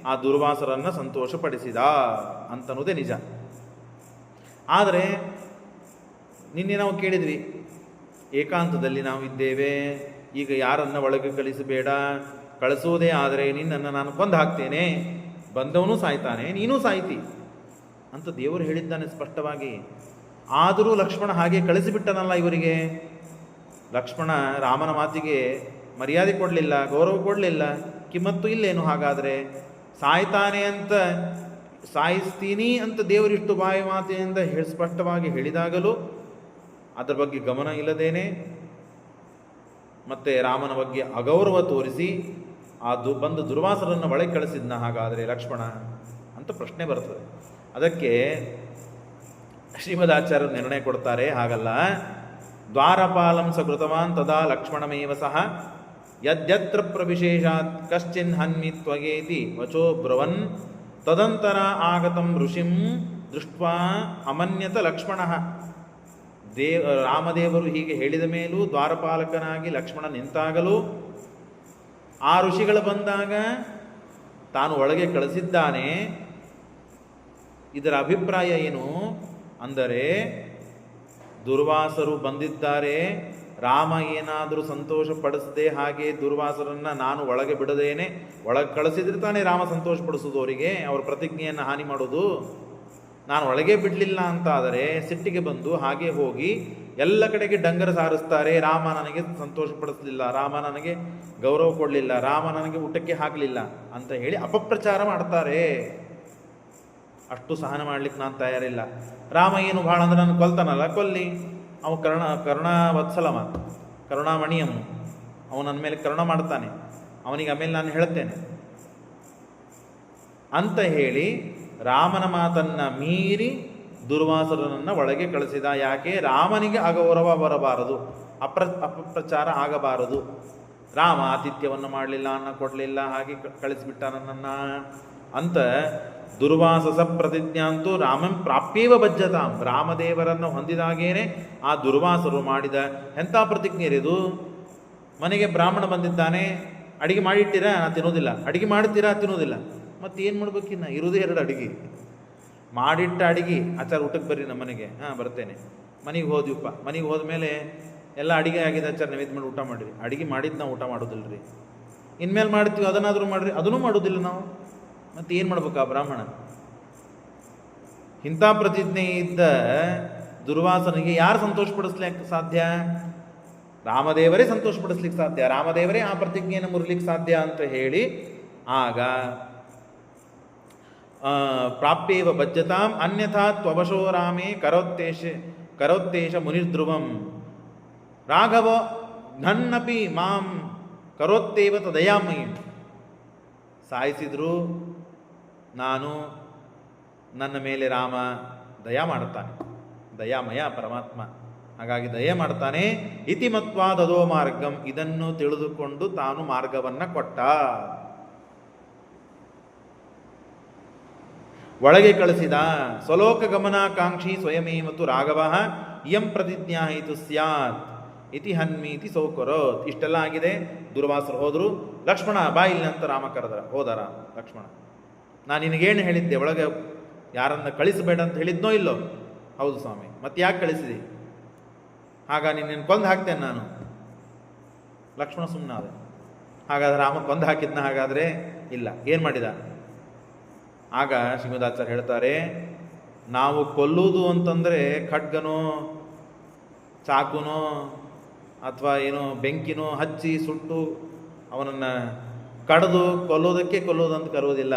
ಆ ದುರ್ವಾಸರನ್ನು ಸಂತೋಷಪಡಿಸಿದ ಅಂತನ್ನುವುದೇ ನಿಜ. ಆದರೆ ನಿನ್ನೆ ನಾವು ಕೇಳಿದ್ವಿ, ಏಕಾಂತದಲ್ಲಿ ನಾವು ಇದ್ದೇವೆ, ಈಗ ಯಾರನ್ನ ಒಳಗೆ ಕಳಿಸಬೇಡ, ಕಳಿಸೋದೇ ಆದರೆ ನಿನ್ನನ್ನು ನಾನು ಕೊಂದು ಹಾಕ್ತೇನೆ, ಬಂದವನು ಸಾಯ್ತಾನೆ, ನೀನೂ ಸಾಯ್ತಿ ಅಂತ ದೇವರು ಹೇಳಿದ್ದಾನೆ ಸ್ಪಷ್ಟವಾಗಿ. ಆದರೂ ಲಕ್ಷ್ಮಣ ಹಾಗೆ ಕಳಿಸಿಬಿಟ್ಟನಲ್ಲ ಇವರಿಗೆ. ಲಕ್ಷ್ಮಣ ರಾಮನ ಮಾತಿಗೆ ಮರ್ಯಾದೆ ಕೊಡಲಿಲ್ಲ, ಗೌರವ ಕೊಡಲಿಲ್ಲ, ಕಿಮ್ಮತ್ತು ಇಲ್ಲೇನು? ಹಾಗಾದರೆ ಸಾಯ್ತಾನೆ ಅಂತ, ಸಾಯಿಸ್ತೀನಿ ಅಂತ ದೇವರಿಷ್ಟು ಬಾಯಿ ಮಾತಿನಿಂದ ಸ್ಪಷ್ಟವಾಗಿ ಹೇಳಿದಾಗಲೂ ಅದರ ಬಗ್ಗೆ ಗಮನ ಇಲ್ಲದೇನೆ ಮತ್ತೆ ರಾಮನ ಬಗ್ಗೆ ಅಗೌರವ ತೋರಿಸಿ ಬಂದು ದುರ್ವಾಸರನ್ನು ಒಳಗೆ ಕಳಿಸಿದ್ನ ಹಾಗಾದರೆ ಲಕ್ಷ್ಮಣ ಅಂತ ಪ್ರಶ್ನೆ ಬರ್ತದೆ. ಅದಕ್ಕೆ ಶ್ರೀಮದಾಚಾರ್ಯರು ನಿರ್ಣಯ ಕೊಡ್ತಾರೆ, ಹಾಗಲ್ಲ. ದ್ವಾರಪಾಲಂ ಸಕೃತವಾನ್ ತದಾ ಲಕ್ಷ್ಮಣಮೇವ ಸಹ ಯದ್ಯತ್ರ ಪ್ರವಿಶೇಷಾತ್ ಕಶ್ಚಿನ್ ಹನ್ಮಿ ತ್ವಗೇತಿ ವಚೋ ಬ್ರವನ್ ತದಂತರ ಆಗತಂ ಋಷಿಂ ದೃಷ್ಟ್ವಾ ಅಮನ್ಯತ ಲಕ್ಷ್ಮಣಃ. ರಾಮದೇವರು ಹೀಗೆ ಹೇಳಿದ ಮೇಲೂ ದ್ವಾರಪಾಲಕನಾಗಿ ಲಕ್ಷ್ಮಣ ನಿಂತಾಗಲೂ ಆ ಋಷಿಗಳು ಬಂದಾಗ ತಾನು ಒಳಗೆ ಕಳಿಸಿದ್ದಾನೆ. ಇದರ ಅಭಿಪ್ರಾಯ ಏನು ಅಂದರೆ, ದುರ್ವಾಸರು ಬಂದಿದ್ದಾರೆ, ರಾಮ ಏನಾದರೂ ಸಂತೋಷ ಪಡಿಸದೆ ಹಾಗೆ ದುರ್ವಾಸರನ್ನು ನಾನು ಒಳಗೆ ಬಿಡದೇನೆ ಒಳಗೆ ಕಳಿಸಿದ್ರೆ ತಾನೇ ರಾಮ ಸಂತೋಷ ಪಡಿಸೋದು ಅವರಿಗೆ, ಅವರ ಪ್ರತಿಜ್ಞೆಯನ್ನು ಹಾನಿ ಮಾಡೋದು. ನಾನು ಒಳಗೆ ಬಿಡಲಿಲ್ಲ ಅಂತಾದರೆ ಸಿಟ್ಟಿಗೆ ಬಂದು ಹಾಗೆ ಹೋಗಿ ಎಲ್ಲ ಕಡೆಗೆ ಡಂಗರ ಸಾರಿಸ್ತಾರೆ, ರಾಮ ನನಗೆ ಸಂತೋಷ ಪಡಿಸಲಿಲ್ಲ, ರಾಮ ನನಗೆ ಗೌರವ ಕೊಡಲಿಲ್ಲ, ರಾಮ ನನಗೆ ಊಟಕ್ಕೆ ಹಾಕಲಿಲ್ಲ ಅಂತ ಹೇಳಿ ಅಪಪ್ರಚಾರ ಮಾಡ್ತಾರೆ. ಅಷ್ಟು ಸಹನ ಮಾಡ್ಲಿಕ್ಕೆ ನಾನು ತಯಾರಿಲ್ಲ. ರಾಮ ಏನು ಭಾಳ ಅಂದ್ರೆ ನಾನು ಕೊಲ್ತಾನಲ್ಲ, ಕೊಲ್ಲಿ, ಅವ ಕರುಣಾವತ್ಸಲಮ, ಕರುಣಾಮಣಿಯಮ್ಮ, ಅವನು ನನ್ನ ಮೇಲೆ ಕರುಣ ಮಾಡ್ತಾನೆ, ಅವನಿಗೆ ಆಮೇಲೆ ನಾನು ಹೇಳ್ತೇನೆ ಅಂತ ಹೇಳಿ ರಾಮನ ಮಾತನ್ನು ಮೀರಿ ದುರ್ವಾಸರನನ್ನು ಒಳಗೆ ಕಳಿಸಿದ. ಯಾಕೆ? ರಾಮನಿಗೆ ಅಗೌರವ ಬರಬಾರದು, ಅಪಪ್ರಚಾರ ಆಗಬಾರದು. ರಾಮ ಆತಿಥ್ಯವನ್ನು ಮಾಡಲಿಲ್ಲ, ಅನ್ನ ಕೊಡಲಿಲ್ಲ, ಹಾಗೆ ಕಳಿಸಿಬಿಟ್ಟ ನನ್ನನ್ನು ಅಂತ. ದುರ್ವಾಸಸ ಪ್ರತಿಜ್ಞಾಂತೂ ರಾಮಂ ಪ್ರಾಪ್ಯೇವ ಬಜ್ಜತಾಂ. ರಾಮದೇವರನ್ನು ಹೊಂದಿದಾಗೇನೆ ಆ ದುರ್ವಾಸರು ಮಾಡಿದ ಎಂಥ ಪ್ರತಿಜ್ಞೆ ಇದು. ಮನೆಗೆ ಬ್ರಾಹ್ಮಣ ಬಂದಿದ್ದಾನೆ, ಅಡಿಗೆ ಮಾಡಿಟ್ಟಿರಾ? ನಾನು ತಿನ್ನೋದಿಲ್ಲ. ಅಡಿಗೆ ಮಾಡ್ತೀರಾ? ತಿನ್ನೋದಿಲ್ಲ. ಮತ್ತೇನು ಮಾಡ್ಬೇಕಿನ್ನ? ಇರೋದೇ 2 ಅಡಿಗೆ, ಮಾಡಿಟ್ಟ ಅಡಿಗೆ. ಆಚಾರ ಊಟಕ್ಕೆ ಬರ್ರಿ ನಮ್ಮ ಮನೆಗೆ. ಬರ್ತೇನೆ. ಮನೆಗೆ ಹೋದ್ವಿಪ್ಪ. ಮನೆಗೆ ಹೋದ ಮೇಲೆ ಎಲ್ಲ ಅಡಿಗೆ ಆಗಿದೆ, ಆಚಾರ ನೈವೇದ್ಯ ಮಾಡಿ ಊಟ ಮಾಡಿರಿ. ಅಡಿಗೆ ಮಾಡಿದ್ದು ನಾವು ಊಟ ಮಾಡೋದಿಲ್ಲ ರೀ, ಇನ್ಮೇಲೆ ಮಾಡ್ತೀವಿ ಅದನ್ನಾದರೂ ಮಾಡಿರಿ, ಅದನ್ನೂ ಮಾಡೋದಿಲ್ಲ ನಾವು. ಮತ್ತೆ ಏನು ಮಾಡ್ಬೇಕು ಆ ಬ್ರಾಹ್ಮಣ? ಇಂಥ ಪ್ರತಿಜ್ಞೆ ಇದ್ದ ದುರ್ವಾಸನಿಗೆ ಯಾರು ಸಂತೋಷಪಡಿಸ್ಲಿಕ್ಕೆ ಸಾಧ್ಯ? ರಾಮದೇವರೇ ಸಂತೋಷಪಡಿಸ್ಲಿಕ್ಕೆ ಸಾಧ್ಯ, ರಾಮದೇವರೇ ಆ ಪ್ರತಿಜ್ಞೆಯನ್ನು ಮುರಿಲಿಕ್ಕೆ ಸಾಧ್ಯ ಅಂತ ಹೇಳಿ ಆಗ ಪ್ರಾಪ್ಯೇವ ಬಜ್ಜತಾಂ ಅನ್ಯಥಾ ತ್ವವಶೋ ರಾಮೇ ಕರೋತ್ತೇಶ ಮುನಿರ್ಧ್ರುವಂ ರಾಘವ ನನ್ನಪಿ ಮಾಂ ಕರೋತ್ತೇವ ತದಯಾಮಯಿ. ಸಾಯಿಸಿದ್ರು ನಾನು, ನನ್ನ ಮೇಲೆ ರಾಮ ದಯಾ ಮಾಡ್ತಾನೆ, ದಯಾಮಯ ಪರಮಾತ್ಮ, ಹಾಗಾಗಿ ದಯೆ ಮಾಡ್ತಾನೆ. ಇತಿ ಮತ್ವಾ ದದೋ ಮಾರ್ಗಂ, ಇದನ್ನು ತಿಳಿದುಕೊಂಡು ತಾನು ಮಾರ್ಗವನ್ನು ಕೊಟ್ಟ, ಒಳಗೆ ಕಳಿಸಿದ. ಸ್ವಲೋಕ ಗಮನಾಕಾಂಕ್ಷಿ ಸ್ವಯಮೇವತು ರಾಘವ ಇಯಂ ಪ್ರತಿಜ್ಞಾ ಹೇತು ಸ್ಯಾತ್ ಇತಿ ಹನ್ಮೀತಿ ಸೌಕರೋತ್. ಇಷ್ಟೆಲ್ಲ ಆಗಿದೆ. ದುರ್ವಾಸರು ಹೋದರು. ಲಕ್ಷ್ಮಣ ಬಾ ಇಲ್ಲಿ ಅಂತ ರಾಮ ಕರೆದ. ಹೋದಾರ ಲಕ್ಷ್ಮಣ. ನಾನು ನಿನಗೇನು ಹೇಳಿದ್ದೆ? ಒಳಗೆ ಯಾರನ್ನ ಕಳಿಸಬೇಡ ಅಂತ ಹೇಳಿದ್ನೋ ಇಲ್ಲೋ? ಹೌದು ಸ್ವಾಮಿ. ಮತ್ತೆ ಯಾಕೆ ಕಳಿಸಿದೆ? ಆಗ ನಿನ್ನ ಕೊಂದು ಹಾಕ್ತೇನೆ ನಾನು. ಲಕ್ಷ್ಮಣ ಸುಮ್ಮನಾದ. ಹಾಗಾದ್ರೆ ರಾಮ ಕೊಂದು ಹಾಕಿದ್ನ? ಹಾಗಾದರೆ ಇಲ್ಲ. ಏನು ಮಾಡಿದ? ಆಗ ಶ್ರೀಮದಾಚಾರ್ಯ ಹೇಳ್ತಾರೆ, ನಾವು ಕೊಲ್ಲುವುದು ಅಂತಂದರೆ ಖಡ್ಗನೋ ಚಾಕುನೋ ಅಥವಾ ಏನೋ ಬೆಂಕಿನೋ ಹಚ್ಚಿ ಸುಟ್ಟು ಅವನನ್ನು ಕಡಿದು ಕೊಲ್ಲೋದಕ್ಕೆ ಕೊಲ್ಲೋದಂತ ಕರುವುದಿಲ್ಲ.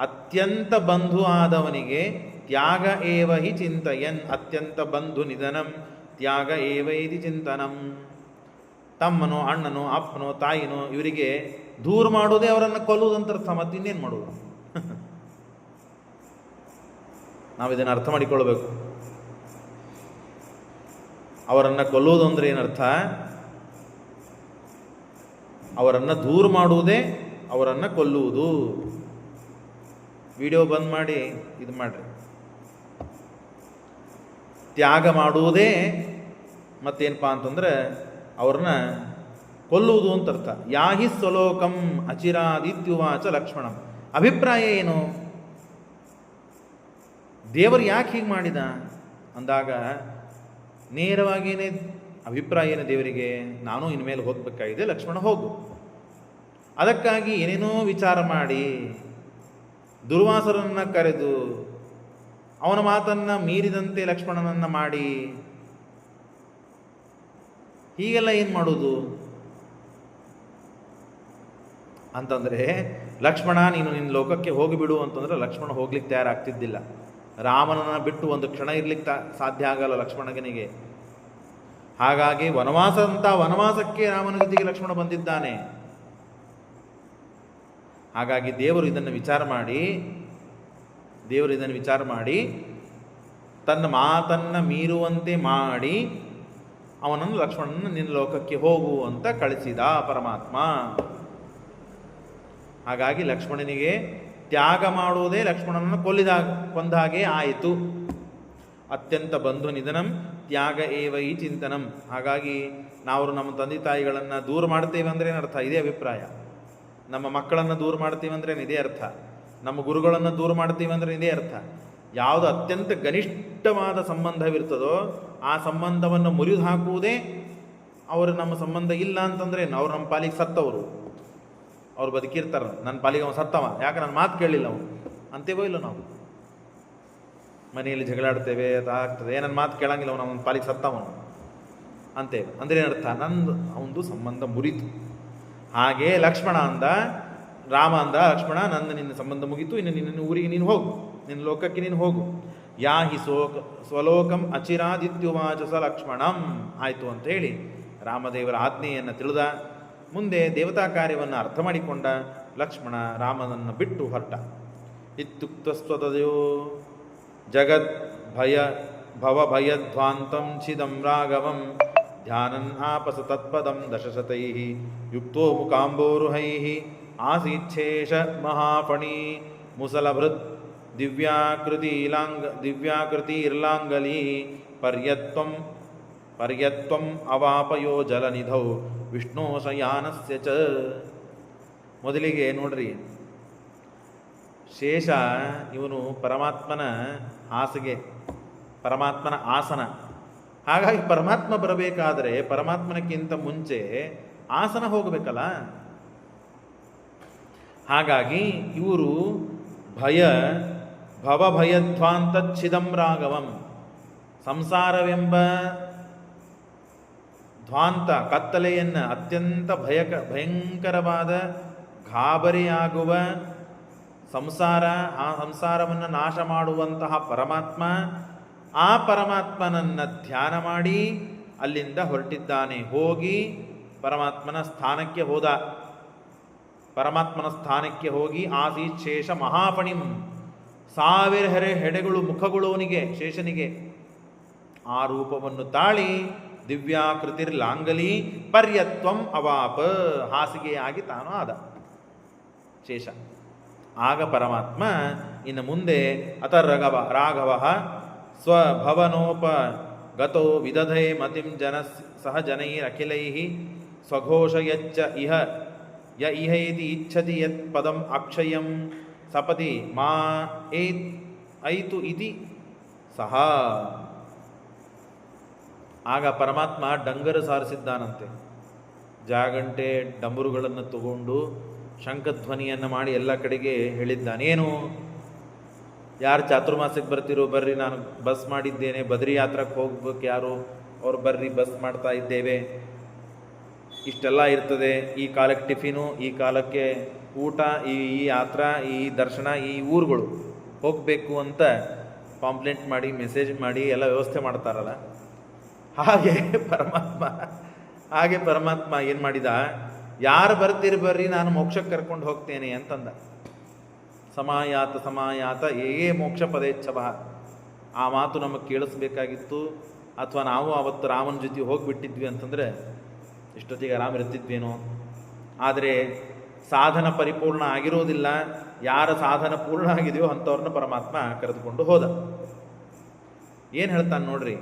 ಅತ್ಯಂತ ಬಂಧು ಆದವನಿಗೆ ತ್ಯಾಗ ಏವ ಹಿ ಚಿಂತಯನ್, ಅತ್ಯಂತ ಬಂಧು ನಿಧನಂ ತ್ಯಾಗ ಏವ ಇತಿ ಚಿಂತನಂ. ತಮ್ಮನೋ ಅಣ್ಣನೋ ಅಪ್ಪನೋ ತಾಯಿನೋ ಇವರಿಗೆ ದೂರ ಮಾಡೋದೇ ಅವರನ್ನು ಕೊಲ್ಲುವುದಂತ ಅರ್ಥ. ಮತ್ತಿನ್ನೇನು ಮಾಡುವುದು? ನಾವು ಇದನ್ನು ಅರ್ಥ ಮಾಡಿಕೊಳ್ಬೇಕು. ಅವರನ್ನು ಕೊಲ್ಲುವುದು ಅಂದರೆ ಏನರ್ಥ? ಅವರನ್ನು ದೂರ ಮಾಡುವುದೇ ಅವರನ್ನು ಕೊಲ್ಲುವುದು. ವಿಡಿಯೋ ಬಂದ್ ಮಾಡಿ ಇದು ಮಾಡ್ರಿ. ತ್ಯಾಗ ಮಾಡುವುದೇ ಮತ್ತೇನಪ್ಪ ಅಂತಂದ್ರೆ ಅವ್ರನ್ನ ಕೊಲ್ಲುವುದು ಅಂತ ಅರ್ಥ. ಯಾಹಿ ಸ್ವಲೋಕಂ ಅಚಿರಾದಿತ್ಯುವಾಚ ಲಕ್ಷ್ಮಣಂ. ಅಭಿಪ್ರಾಯ ಏನು? ದೇವರು ಯಾಕೆ ಹೀಗೆ ಮಾಡಿದ ಅಂದಾಗ ನೇರವಾಗಿಯೇ ಅಭಿಪ್ರಾಯ ಏನು ದೇವರಿಗೆ? ನಾನು ಇನ್ಮೇಲೆ ಹೋಗಬೇಕಾಗಿದೆ, ಲಕ್ಷ್ಮಣ ಹೋಗು. ಅದಕ್ಕಾಗಿ ಏನೇನೋ ವಿಚಾರ ಮಾಡಿ ದುರ್ವಾಸರನ್ನು ಕರೆದು ಅವನ ಮಾತನ್ನು ಮೀರಿದಂತೆ ಲಕ್ಷ್ಮಣನನ್ನು ಮಾಡಿ ಹೀಗೆಲ್ಲ ಏನು ಮಾಡೋದು ಅಂತಂದರೆ, ಲಕ್ಷ್ಮಣ ನೀನು ನಿನ್ನ ಲೋಕಕ್ಕೆ ಹೋಗಿಬಿಡು ಅಂತಂದರೆ ಲಕ್ಷ್ಮಣ ಹೋಗ್ಲಿಕ್ಕೆ ತಯಾರಾಗ್ತಿದ್ದಿಲ್ಲ. ರಾಮನನ್ನು ಬಿಟ್ಟು ಒಂದು ಕ್ಷಣ ಇರ್ಲಿಕ್ಕೆ ಸಾಧ್ಯ ಆಗಲ್ಲ ಲಕ್ಷ್ಮಣನಿಗೆ. ಹಾಗಾಗಿ ವನವಾಸಕ್ಕೆ ರಾಮನ ಜೊತೆಗೆ ಲಕ್ಷ್ಮಣ ಬಂದಿದ್ದಾನೆ. ಹಾಗಾಗಿ ದೇವರು ಇದನ್ನು ವಿಚಾರ ಮಾಡಿ ತನ್ನ ಮಾತನ್ನು ಮೀರುವಂತೆ ಮಾಡಿ ಅವನನ್ನು ಲಕ್ಷ್ಮಣನ ನಿನ್ನ ಲೋಕಕ್ಕೆ ಹೋಗು ಅಂತ ಕಳಿಸಿದ ಪರಮಾತ್ಮ. ಹಾಗಾಗಿ ಲಕ್ಷ್ಮಣನಿಗೆ ತ್ಯಾಗ ಮಾಡುವುದೇ ಲಕ್ಷ್ಮಣನನ್ನು ಕೊಂದ ಹಾಗೆ ಆಯಿತು. ಅತ್ಯಂತ ಬಂಧು ನಿಧನಂ ತ್ಯಾಗ ಏವ ಈ ಚಿಂತನಂ. ಹಾಗಾಗಿ ನಾವು ನಮ್ಮ ತಂದೆ ತಾಯಿಗಳನ್ನು ದೂರ ಮಾಡ್ತೇವೆ ಅಂದ್ರೆ ಏನರ್ಥ? ಇದೇ ಅಭಿಪ್ರಾಯ. ನಮ್ಮ ಮಕ್ಕಳನ್ನು ದೂರ ಮಾಡ್ತೀವಿ ಅಂದ್ರೆ ಇದೇ ಅರ್ಥ. ನಮ್ಮ ಗುರುಗಳನ್ನು ದೂರ ಮಾಡ್ತೀವಿ ಅಂದ್ರೆ ಇದೇ ಅರ್ಥ. ಯಾವುದು ಅತ್ಯಂತ ಗನಿಷ್ಠವಾದ ಸಂಬಂಧವಿರ್ತದೋ ಆ ಸಂಬಂಧವನ್ನು ಮುರಿದು ಹಾಕುವುದೇ ಅವರು ನಮ್ಮ ಸಂಬಂಧ ಇಲ್ಲ ಅಂತಂದ್ರೆ ಅವ್ರು ನಮ್ಮ ಪಾಲಿಗೆ ಸತ್ತವರು. ಅವ್ರು ಬದುಕಿರ್ತಾರೆ, ನನ್ನ ಪಾಲಿಗೆ ಅವನು ಸತ್ತವ, ಯಾಕೆ ನನ್ನ ಮಾತು ಕೇಳಲಿಲ್ಲ ಅವನು ಅಂತೇವೋ ಇಲ್ಲ. ನಾವು ಮನೆಯಲ್ಲಿ ಜಗಳಾಡ್ತೇವೆ, ಅದಾಗ್ತದೆ, ನನ್ನ ಮಾತು ಕೇಳಂಗಿಲ್ಲ ಅವನು, ಅವನ ಪಾಲಿಗೆ ಸತ್ತವನು ಅಂತೇವೆ. ಅಂದ್ರೆ ಏನರ್ಥ? ಅವನದು ಸಂಬಂಧ ಮುರಿತು. ಹಾಗೆ ಲಕ್ಷ್ಮಣ ಅಂದ, ರಾಮ ಅಂದ, ಲಕ್ಷ್ಮಣ ನಿನ್ನ ಸಂಬಂಧ ಮುಗಿತು, ಇನ್ನು ನಿನ್ನ ಊರಿಗೆ ನೀನು ಹೋಗು, ನಿನ್ನ ಲೋಕಕ್ಕೆ ನೀನು ಹೋಗು. ಯಾ ಹಿ ಸ್ವಲೋಕಂ ಅಚಿರಾದಿತ್ಯುವಾಚ ಸ ಲಕ್ಷ್ಮಣಂ. ಆಯಿತು ಅಂತ ಹೇಳಿ ರಾಮದೇವರ ಆಜ್ಞೆಯನ್ನು ತಿಳಿದ. ಮುಂದೆ ದೇವತಾ ಕಾರ್ಯವನ್ನು ಅರ್ಥ ಮಾಡಿಕೊಂಡ ಲಕ್ಷ್ಮಣ ರಾಮನನ್ನು ಬಿಟ್ಟು ಹೊರಟ. ಇತ್ಯುಕ್ತಸ್ವತದಯೋ ಜಗದ್ ಭವಭಯಧ್ವಾಂತಂ ಛಿದಂ ರಾಘವಂ ಧ್ಯಾನನ್ ಆಪಸ ತತ್ಪದಂ ದಶಶತೈ ಯುಕ್ತೋ ಮುಕಾಂಬೋರುಹೈ ಆಸೀಚ್ಛೇಷ ಮಹಾಫಣಿ ಮುಸಲಭೃತ್ ದಿವ್ಯಾಕೃತಿರ್ಲಾಂಗಲಿ ಪರ್ಯತ್ವಂ ಅವಾಪಯೋ ಜಲನಿಧೌ ವಿಷ್ಣು ಶಯಾನಸ್ಯ ಚ. ಮೊದಲಿಗೆ ನೋಡ್ರಿ, ಶೇಷ ಇವನು ಪರಮಾತ್ಮನ ಹಾಸಿಗೆ, ಪರಮಾತ್ಮನ ಆಸನ. ಹಾಗಾಗಿ ಪರಮಾತ್ಮ ಬರಬೇಕಾದರೆ ಪರಮಾತ್ಮನಕ್ಕಿಂತ ಮುಂಚೆ ಆಸನ ಹೋಗಬೇಕಲ್ಲ. ಹಾಗಾಗಿ ಇವರು ಭವಭಯಧ್ವಾಂತಚ್ಛಿದಂ ರಾಘವಂ, ಸಂಸಾರವೆಂಬ ಧ್ವಾಂತ ಕತ್ತಲೆಯನ್ನು, ಅತ್ಯಂತ ಭಯಂಕರವಾದ ಗಾಬರಿಯಾಗುವ ಸಂಸಾರ, ಆ ಸಂಸಾರವನ್ನು ನಾಶ ಮಾಡುವಂತಹ ಪರಮಾತ್ಮ, ಆ ಪರಮಾತ್ಮನನ್ನು ಧ್ಯಾನ ಮಾಡಿ ಅಲ್ಲಿಂದ ಹೊರಟಿದ್ದಾನೆ. ಹೋಗಿ ಪರಮಾತ್ಮನ ಸ್ಥಾನಕ್ಕೆ ಹೋದ. ಪರಮಾತ್ಮನ ಸ್ಥಾನಕ್ಕೆ ಹೋಗಿ ಆಸೀತ್ ಶೇಷ ಮಹಾಫಣಿಂ, 1000 ಹೆಡೆಗಳು ಮುಖಗಳು ಅವನಿಗೆ, ಶೇಷನಿಗೆ. ಆ ರೂಪವನ್ನು ತಾಳಿ ದಿವ್ಯಾಕೃತಿರ್ಲಾಂಗಲಿ ಪರ್ಯತ್ವಂ ಅವಾಪ, ಹಾಸಿಗೆಯಾಗಿ ತಾನು ಆದ ಶೇಷ. ಆಗ ಪರಮಾತ್ಮ ಇನ್ನು ಮುಂದೆ ರಾಘವ ಸ್ವಭವನೋಪಗತೋ ವಿದಧೇ ಮತಿಂ ಸಹಜನೈರಖಿಲೈಃ ಸ್ವಘೋಷಯಚ್ಚ ಇಹೈತಿ ಇಚ್ಛತಿ ಯತ್ ಪದಂ ಅಕ್ಷಯಂ ಸಪತಿ ಮಾ ಐತು ಇತಿ ಸಹ. ಆಗ ಪರಮಾತ್ಮ ಡಂಗರು ಸಾರಿಸಿದ್ದಾನಂತೆ. ಜಾಗಂಟೆ ಡಂಬರುಗಳನ್ನು ತಗೊಂಡು ಶಂಖಧ್ವನಿಯನ್ನು ಮಾಡಿ ಎಲ್ಲ ಕಡೆಗೆ ಹೇಳಿದ್ದಾನೇನು, ಯಾರು ಚಾತುರ್ಮಾಸಕ್ಕೆ ಬರ್ತಿರೋ ಬರ್ರಿ, ನಾನು ಬಸ್ ಮಾಡಿದ್ದೇನೆ, ಬದ್ರಿ ಯಾತ್ರಕ್ಕೆ ಹೋಗ್ಬೇಕು, ಯಾರು ಅವ್ರು ಬರ್ರಿ, ಬಸ್ ಮಾಡ್ತಾ ಇದ್ದೇವೆ, ಇಷ್ಟೆಲ್ಲ ಇರ್ತದೆ, ಈ ಕಾಲಕ್ಕೆ ಟಿಫಿನು, ಈ ಕಾಲಕ್ಕೆ ಊಟ, ಈ ಯಾತ್ರಾ, ಈ ದರ್ಶನ, ಈ ಊರುಗಳು ಹೋಗಬೇಕು ಅಂತ ಪಾಂಪ್ಲೆಂಟ್ ಮಾಡಿ ಮೆಸೇಜ್ ಮಾಡಿ ಎಲ್ಲ ವ್ಯವಸ್ಥೆ ಮಾಡ್ತಾರಲ್ಲ, ಹಾಗೆ ಪರಮಾತ್ಮ ಏನು ಮಾಡಿದ, ಯಾರು ಬರ್ತೀರಿ ಬರ್ರಿ, ನಾನು ಮೋಕ್ಷಕ್ಕೆ ಕರ್ಕೊಂಡು ಹೋಗ್ತೇನೆ ಅಂತಂದ. ಸಮಾಯಾತ ಏ ಮೋಕ್ಷ ಪದೇಚ್ಛವ. ಆ ಮಾತು ನಮಗೆ ಕೇಳಿಸ್ಬೇಕಾಗಿತ್ತು, ಅಥವಾ ನಾವು ಅವತ್ತು ರಾಮನ ಜೊತೆ ಹೋಗಿಬಿಟ್ಟಿದ್ವಿ ಅಂತಂದರೆ ಇಷ್ಟೊತ್ತಿಗೆ ರಾಮ ಇರ್ತಿದ್ವೇನೋ. ಆದರೆ ಸಾಧನ ಪರಿಪೂರ್ಣ ಆಗಿರೋದಿಲ್ಲ. ಯಾರ ಸಾಧನ ಪೂರ್ಣ ಆಗಿದೆಯೋ ಅಂಥವ್ರನ್ನ ಪರಮಾತ್ಮ ಕರೆದುಕೊಂಡು ಹೋದ. ಏನು ಹೇಳ್ತಾನೆ ನೋಡ್ರಿ,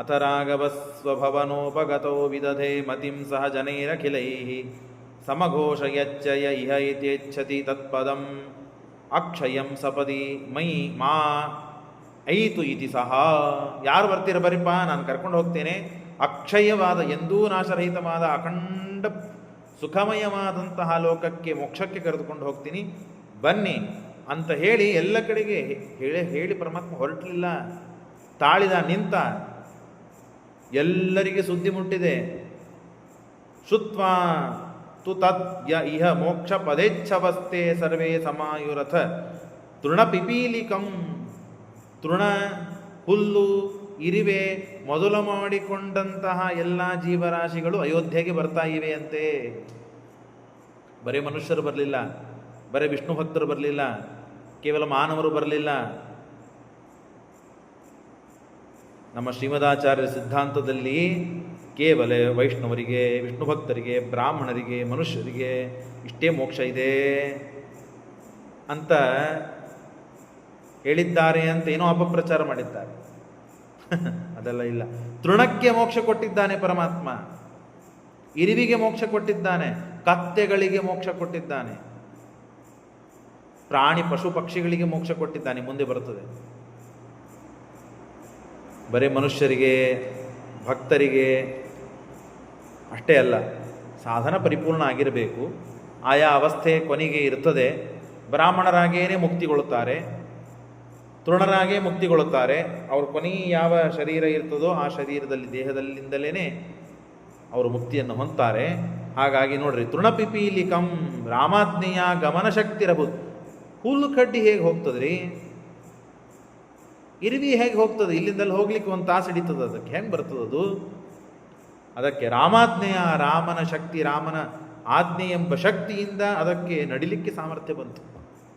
ಅಥ ರಾಘವ ಸ್ವಭವನೋಪಗತೋ ವಿದಧೆ ಮತಿಂ ಸಹ ಜನೈರಖಿಲೈ ಸಮಘೋಷಯಚ್ಚಯ ಇಹ ಇತ್ಯಚ್ಛತಿ ತತ್ಪದಂ ಅಕ್ಷಯಂ ಸಪದಿ ಮೈ ಮಾ ಐತು ಇತಿ ಸಹ. ಯಾರು ಬರ್ತೀರ ಬರಿಪ್ಪ, ನಾನು ಕರ್ಕೊಂಡು ಹೋಗ್ತೇನೆ, ಅಕ್ಷಯವಾದ ಎಂದೂ ನಾಶರಹಿತವಾದ ಅಖಂಡ ಸುಖಮಯವಾದಂತಹ ಲೋಕಕ್ಕೆ, ಮೋಕ್ಷಕ್ಕೆ ಕರೆದುಕೊಂಡು ಹೋಗ್ತೀನಿ ಬನ್ನಿ ಅಂತ ಹೇಳಿ ಎಲ್ಲ ಕಡೆಗೆ ಹೇಳಿ ಪರಮಾತ್ಮ ಹೊರಟಲಿಲ್ಲ, ತಾಳಿದ, ನಿಂತ. ಎಲ್ಲರಿಗೆ ಸುದ್ದಿ ಮುಟ್ಟಿದೆ. ಶುತ್ವಾ ತು ತತ್ ಇಹ ಮೋಕ್ಷ ಪದೇಚ್ಛವಸ್ತೆ ಸರ್ವೇ ಸಮಾಯುರಥ ತೃಣಪಿಪೀಲಿಕಂ. ತೃಣ, ಹುಲ್ಲು, ಇರಿವೆ ಮೊದಲು ಮಾಡಿಕೊಂಡಂತಹ ಎಲ್ಲ ಜೀವರಾಶಿಗಳು ಅಯೋಧ್ಯೆಗೆ ಬರ್ತಾ ಇವೆ ಅಂತೆ. ಬರೀ ಮನುಷ್ಯರು ಬರಲಿಲ್ಲ, ಬರೀ ವಿಷ್ಣು ಭಕ್ತರು ಬರಲಿಲ್ಲ, ಕೇವಲ ಮಾನವರು ಬರಲಿಲ್ಲ. ನಮ್ಮ ಶ್ರೀಮದಾಚಾರ್ಯರ ಸಿದ್ಧಾಂತದಲ್ಲಿ ಕೇವಲ ವೈಷ್ಣವರಿಗೆ, ವಿಷ್ಣು ಭಕ್ತರಿಗೆ, ಬ್ರಾಹ್ಮಣರಿಗೆ, ಮನುಷ್ಯರಿಗೆ ಇಷ್ಟೇ ಮೋಕ್ಷ ಇದೆ ಅಂತ ಹೇಳಿದ್ದಾರೆ ಅಂತ ಏನೋ ಅಪಪ್ರಚಾರ ಮಾಡಿದ್ದಾರೆ. ಅದೆಲ್ಲ ಇಲ್ಲ. ತೃಣಕ್ಕೆ ಮೋಕ್ಷ ಕೊಟ್ಟಿದ್ದಾನೆ ಪರಮಾತ್ಮ, ಇರುವಿಗೆ ಮೋಕ್ಷ ಕೊಟ್ಟಿದ್ದಾನೆ, ಕತ್ತೆಗಳಿಗೆ ಮೋಕ್ಷ ಕೊಟ್ಟಿದ್ದಾನೆ, ಪ್ರಾಣಿ ಪಶು ಪಕ್ಷಿಗಳಿಗೆ ಮೋಕ್ಷ ಕೊಟ್ಟಿದ್ದಾನೆ. ಮುಂದೆ ಬರುತ್ತದೆ. ಬರೀ ಮನುಷ್ಯರಿಗೆ, ಭಕ್ತರಿಗೆ ಅಷ್ಟೇ ಅಲ್ಲ, ಸಾಧನ ಪರಿಪೂರ್ಣ ಆಗಿರಬೇಕು. ಆಯಾ ಅವಸ್ಥೆ ಕೊನೆಗೆ ಇರ್ತದೆ. ಬ್ರಾಹ್ಮಣರಾಗೇನೆ ಮುಕ್ತಿಗೊಳ್ಳುತ್ತಾರೆ, ತೃಣರಾಗೇ ಮುಕ್ತಿಗೊಳ್ಳುತ್ತಾರೆ. ಅವ್ರ ಕೊನೆಯ ಯಾವ ಶರೀರ ಇರ್ತದೋ ಆ ಶರೀರದಲ್ಲಿ, ದೇಹದಲ್ಲಿಂದಲೇ ಅವರು ಮುಕ್ತಿಯನ್ನು ಹೊಂದ್ತಾರೆ. ಹಾಗಾಗಿ ನೋಡ್ರಿ, ತೃಣಪಿಪೀಲಿಕಂ ರಾಮಾಜ್ಞೆಯ ಗಮನಶಕ್ತಿರಬಹುದು. ಹುಲ್ಲು ಕಡ್ಡಿ ಹೇಗೆ ಹೋಗ್ತದ್ರಿ, ಇರುವಿ ಹೇಗೆ ಹೋಗ್ತದೆ, ಇಲ್ಲಿಂದಲ್ಲಿ ಹೋಗ್ಲಿಕ್ಕೆ ಒಂದು ತಾಸು ಹಿಡಿತದೆ, ಅದಕ್ಕೆ ಹೆಂಗೆ ಬರ್ತದದು? ಅದಕ್ಕೆ ರಾಮಾಜ್ಞೆಯ, ರಾಮನ ಶಕ್ತಿ, ರಾಮನ ಆಜ್ಞೆ ಎಂಬ ಶಕ್ತಿಯಿಂದ ಅದಕ್ಕೆ ನಡಿಲಿಕ್ಕೆ ಸಾಮರ್ಥ್ಯ ಬಂತು.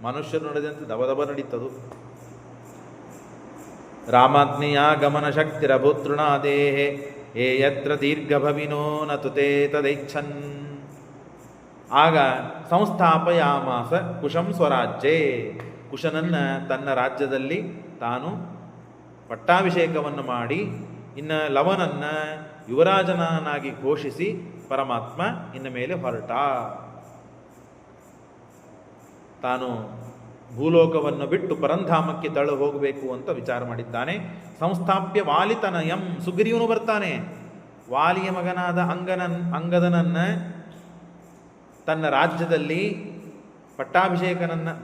ಮನುಷ್ಯರು ನಡೆದಂತೆ ದಬದಬ ನಡೀತದು. ರಾಮಾಜ್ಞೆಯ ಗಮನ ಶಕ್ತಿರಭೂತೃಣಾದೇಹೆ ಏ ಯತ್ರ ದೀರ್ಘಭವಿನೋ ನ ತುತೆ ತದೈಚ್ಛನ್. ಆಗ ಸಂಸ್ಥಾಪಯಾಮಾಸ ಕುಶಂ ಸ್ವರಾಜ್ಯೇ. ಕುಶನನ್ನು ತನ್ನ ರಾಜ್ಯದಲ್ಲಿ ತಾನು ಪಟ್ಟಾಭಿಷೇಕವನ್ನು ಮಾಡಿ, ಇನ್ನು ಲವನನ್ನು ಯುವರಾಜನಾಗಿ ಘೋಷಿಸಿ ಪರಮಾತ್ಮ ಇನ್ನು ಮೇಲೆ ಹೊರಟ. ತಾನು ಭೂಲೋಕವನ್ನು ಬಿಟ್ಟು ಪರಂಧಾಮಕ್ಕೆ ತಳ್ಳು ಹೋಗಬೇಕು ಅಂತ ವಿಚಾರ ಮಾಡಿದ್ದಾನೆ. ಸಂಸ್ಥಾಪ್ಯ ವಾಲಿತನಯಂ. ಸುಗ್ರೀವನು ಬರ್ತಾನೆ. ವಾಲಿಯ ಮಗನಾದ ಅಂಗದನನ್ನ ತನ್ನ ರಾಜ್ಯದಲ್ಲಿ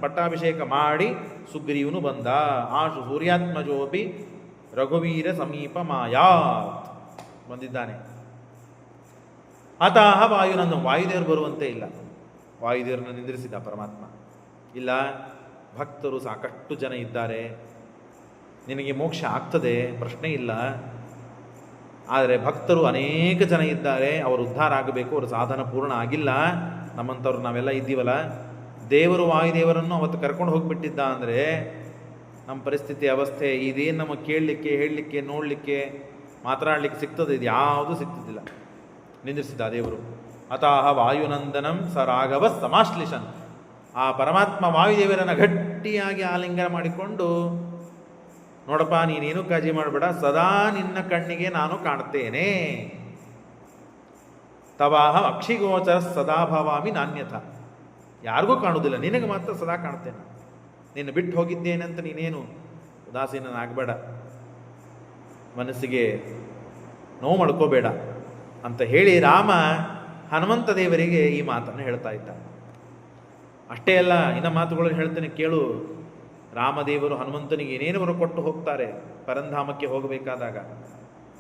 ಪಟ್ಟಾಭಿಷೇಕ ಮಾಡಿ ಸುಗ್ರೀವನು ಬಂದ. ಆಶು ಸೂರ್ಯಾತ್ಮಜೋಪಿ ರಘುವೀರ ಸಮೀಪ ಮಾಯಾತ್ ಬಂದಿದ್ದಾನೆ. ಅತಃ ವಾಯುನಂದಂ. ವಾಯುದೇವರು ಬರುವಂತೆ ಇಲ್ಲ, ವಾಯುದೇವರನ್ನು ನಿಂದಿರಿಸಿದ ಪರಮಾತ್ಮ. ಇಲ್ಲ, ಭಕ್ತರು ಸಾಕಷ್ಟು ಜನ ಇದ್ದಾರೆ, ನಿನಗೆ ಮೋಕ್ಷ ಆಗ್ತದೆ, ಪ್ರಶ್ನೆ ಇಲ್ಲ. ಆದರೆ ಭಕ್ತರು ಅನೇಕ ಜನ ಇದ್ದಾರೆ, ಅವರು ಉದ್ಧಾರ ಆಗಬೇಕು, ಅವರು ಸಾಧನ ಪೂರ್ಣ ಆಗಿಲ್ಲ. ನಮ್ಮಂಥವ್ರು ನಾವೆಲ್ಲ ಇದ್ದೀವಲ್ಲ, ದೇವರು ವಾಯುದೇವರನ್ನು ಅವತ್ತು ಕರ್ಕೊಂಡು ಹೋಗಿಬಿಟ್ಟಿದ್ದ ಅಂದರೆ ನಮ್ಮ ಪರಿಸ್ಥಿತಿ ಅವಸ್ಥೆ ಇದೇನು ನಮಗೆ ಕೇಳಲಿಕ್ಕೆ, ಹೇಳಲಿಕ್ಕೆ, ನೋಡಲಿಕ್ಕೆ, ಮಾತನಾಡಲಿಕ್ಕೆ ಸಿಗ್ತದೆ? ಇದು ಯಾವುದೂ ಸಿಗ್ತಿದ್ದಿಲ್ಲ. ನಿಂದಿರಿಸಿದ ದೇವರು. ಅತಃ ವಾಯುನಂದನಂ ಸ ರಾಘವ ಸಮಾಶ್ಲಿಷನ್. ಆ ಪರಮಾತ್ಮ ವಾಯುದೇವರನ್ನು ಗಟ್ಟಿಯಾಗಿ ಆಲಿಂಗನ ಮಾಡಿಕೊಂಡು, ನೋಡಪ್ಪ, ನೀನೇನು ಕಾಳಜಿ ಮಾಡಬೇಡ, ಸದಾ ನಿನ್ನ ಕಣ್ಣಿಗೆ ನಾನು ಕಾಣ್ತೇನೆ. ತವಾಹ ಅಕ್ಷಿಗೋಚರ ಸದಾ ಭವಾಮಿ ನಾನ್ಯಥ. ಯಾರಿಗೂ ಕಾಣುವುದಿಲ್ಲ, ನಿನಗೆ ಮಾತ್ರ ಸದಾ ಕಾಣ್ತೇನೆ. ನಿನ್ನ ಬಿಟ್ಟು ಹೋಗಿದ್ದೇನೆ ಅಂತ ನೀನೇನು ಉದಾಸೀನನಾಗಬೇಡ, ಮನಸ್ಸಿಗೆ ನೋವು ಮಾಡ್ಕೋಬೇಡ ಅಂತ ಹೇಳಿ ರಾಮ ಹನುಮಂತ ದೇವರಿಗೆ ಈ ಮಾತನ್ನು ಹೇಳ್ತಾ ಇದ್ದ. ಅಷ್ಟೇ ಅಲ್ಲ, ಇನ್ನ ಮಾತುಗಳನ್ನು ಹೇಳ್ತೇನೆ ಕೇಳು. ರಾಮದೇವರು ಹನುಮಂತನಿಗೆ ಏನೇನು ವರ ಕೊಟ್ಟು ಹೋಗ್ತಾರೆ ಪರಂಧಾಮಕ್ಕೆ ಹೋಗಬೇಕಾದಾಗ,